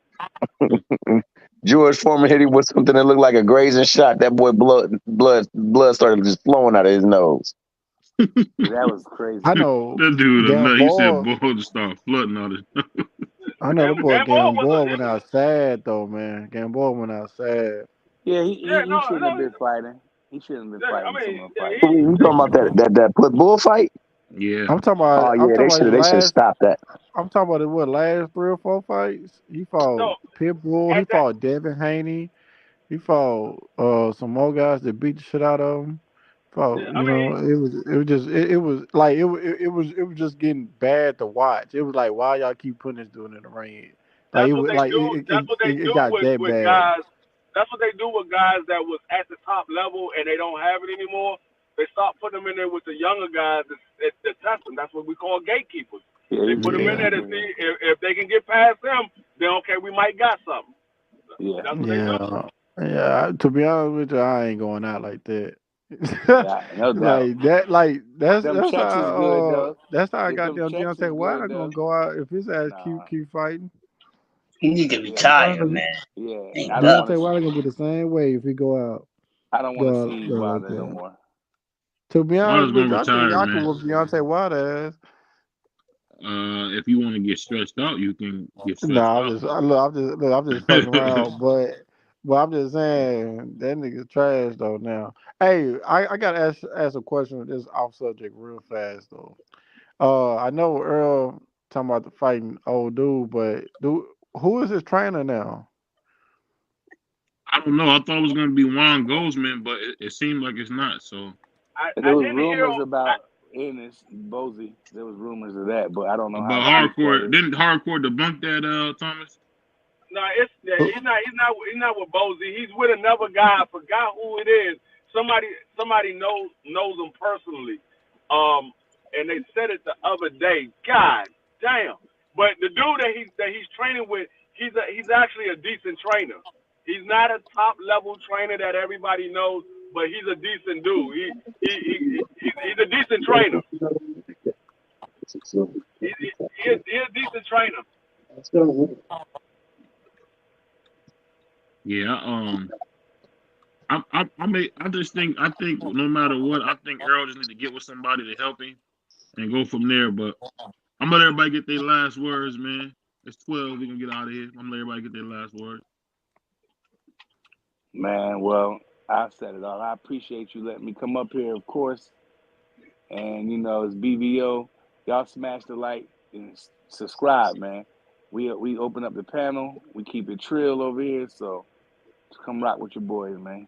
George Foreman hit him with something that looked like a grazing shot. That boy blood started just flowing out of his nose. That was crazy. I know That dude, he said, Gamboa. boy, just start flooding all this. I know the boy Gamboa Gamboa went out sad though, man. Gamboa went out sad. Yeah, Yeah, he shouldn't have been fighting. He shouldn't have been I fighting mean, someone yeah, fighting. You talking about that put bull fight? Yeah. I'm talking Oh about. yeah, they should have stopped that. I'm talking about the last 3 or 4 fights. He fought Pitbull. He at that, fought Devin Haney. He fought some more guys that beat the shit out of him. Fought, I mean, it was just getting bad to watch. It was like, why y'all keep putting this dude in the ring? Like that's what they do. That's what they it do got that with bad. guys. That's what they do with guys that was at the top level and they don't have it anymore. They start putting them in there with the younger guys to test them. That's what we call gatekeepers. They put them in there to see if they can get past them. Then okay, we might got something. Yeah, That's what they do. Yeah. To be honest with you, I ain't going out like that. no doubt. That's Them checks is good though. that's how I If got them them checks Deontay is Wilder good gonna though. go out if his ass Nah. keep fighting. He need to retire, man. Yeah, Ain't I don't Deontay done. Wilder gonna be the same way if he go out. I don't want to Go see like Wilder no that. more. To be honest Wilder's with you, gonna I think retire, I can man. whoop Deontay Wilder ass. If you want to get stretched out, you can get stretched No, out. I'm just fucking around, but I'm just saying that nigga trash though now. Hey, I gotta ask a question. This off subject real fast though. I know Earl talking about the fighting old dude, but who is his trainer now? I don't know. I thought it was going to be Juan Goldsman, but it seemed like it's not. So There was didn't hear. rumors about Ennis Bozy. There was rumors of that, but I don't know how about true that hardcore, is. didn't hardcore debunk that, Thomas? No, he's not with Bozy. He's with another guy. I forgot who it is. Somebody knows him personally. And they said it the other day. God damn! But the dude that he's training with, he's actually a decent trainer. He's not a top level trainer that everybody knows, but he's a decent dude. He's a decent trainer. He's a decent trainer. Yeah. I think no matter what, I think Errol just need to get with somebody to help him and go from there. But I'm gonna let everybody get their last words, man. It's 12. We gonna get out of here. I'm gonna let everybody get their last words. Man, well, I said it all. I appreciate you letting me come up here, of course. And it's BVO. Y'all smash the like and subscribe, man. We open up the panel. We keep it trill over here, so come rock with your boys, man.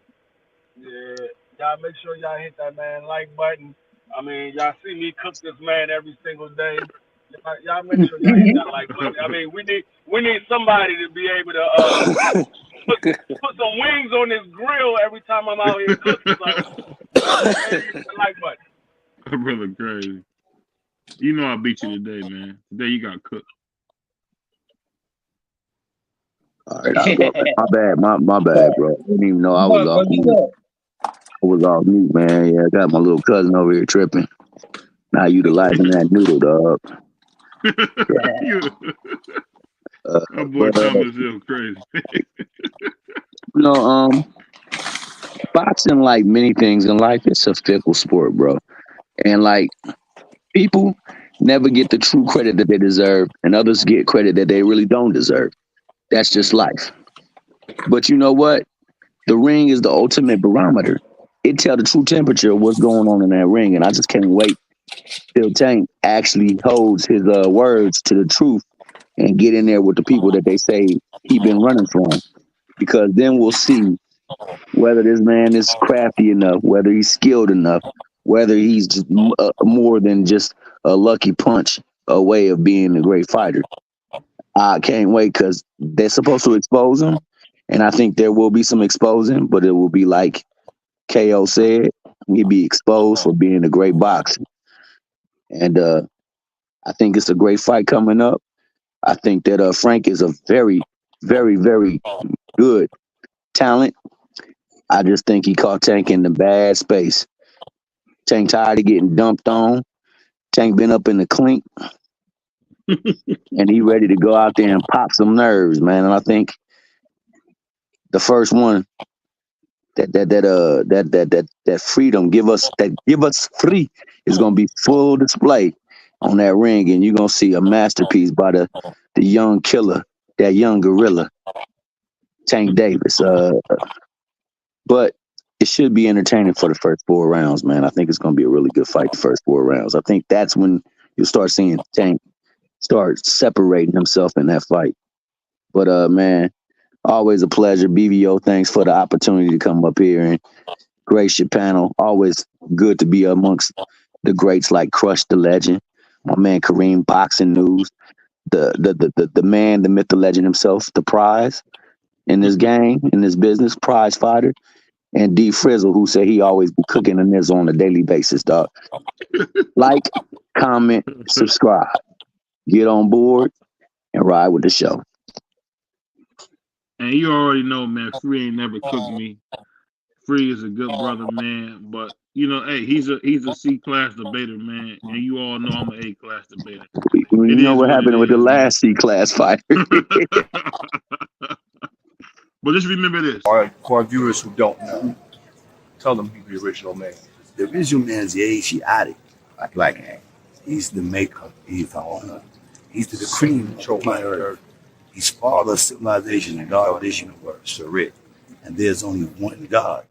Yeah, y'all make sure y'all hit that like button. I mean, y'all see me cook this man every single day. Y'all make sure y'all hit that like button. I mean, we need somebody to be able to put some wings on this grill every time I'm out here cooking something. Hit the like button. That brother crazy. You know I beat you today, man. Today you got cooked. All right, my bad, bro. I didn't even know I was off mute, man. Yeah, I got my little cousin over here tripping. Not utilizing that noodle, dog. You- that boy But Thomas is crazy. you know, boxing, like many things in life, it's a fickle sport, bro. And like people never get the true credit that they deserve, and others get credit that they really don't deserve. That's just life. But you know what? The ring is the ultimate barometer. It tell the true temperature of what's going on in that ring, and I just can't wait till Tank actually holds his words to the truth and get in there with the people that they say he been running from. Because then we'll see whether this man is crafty enough, whether he's skilled enough, whether he's just more than just a lucky punch away of being a great fighter. I can't wait because they're supposed to expose him, and I think there will be some exposing, but it will be like KO said, he'd be exposed for being a great boxer. And I think it's a great fight coming up. I think that Frank is a very, very, very good talent. I just think he caught Tank in the bad space. Tank tired of getting dumped on. Tank been up in the clink. And he ready to go out there and pop some nerves, man. And I think the first one that freedom give us free is gonna be full display on that ring, and you're gonna see a masterpiece by the young killer, that young gorilla, Tank Davis. But it should be entertaining for the first 4 rounds, man. I think it's gonna be a really good fight the first 4 rounds. I think that's when you'll start seeing Tank start separating himself in that fight. But man, always a pleasure. BVO, thanks for the opportunity to come up here and grace your panel. Always good to be amongst the greats like Crush the Legend, my man Kareem, Boxing News, the man, the myth, the legend himself, the prize in this game, in this business, prize fighter, and D Frizzle, who said he always be cooking in this on a daily basis, dog. Like, comment, subscribe, get on board, and ride with the show. And you already know, man, Free ain't never cooked me. Free is a good brother, man. But you know, hey, he's a C-class debater, man. And you all know I'm an A-class debater. You know what happened with the last C-class fighter. But just remember this. For our viewers who don't know, tell them who the original man is. The original man is the Asiatic Black Man. He's the maker. He's the owner. He's the cream of planet Earth. He's father of civilization and God of this universe. And there's only one God.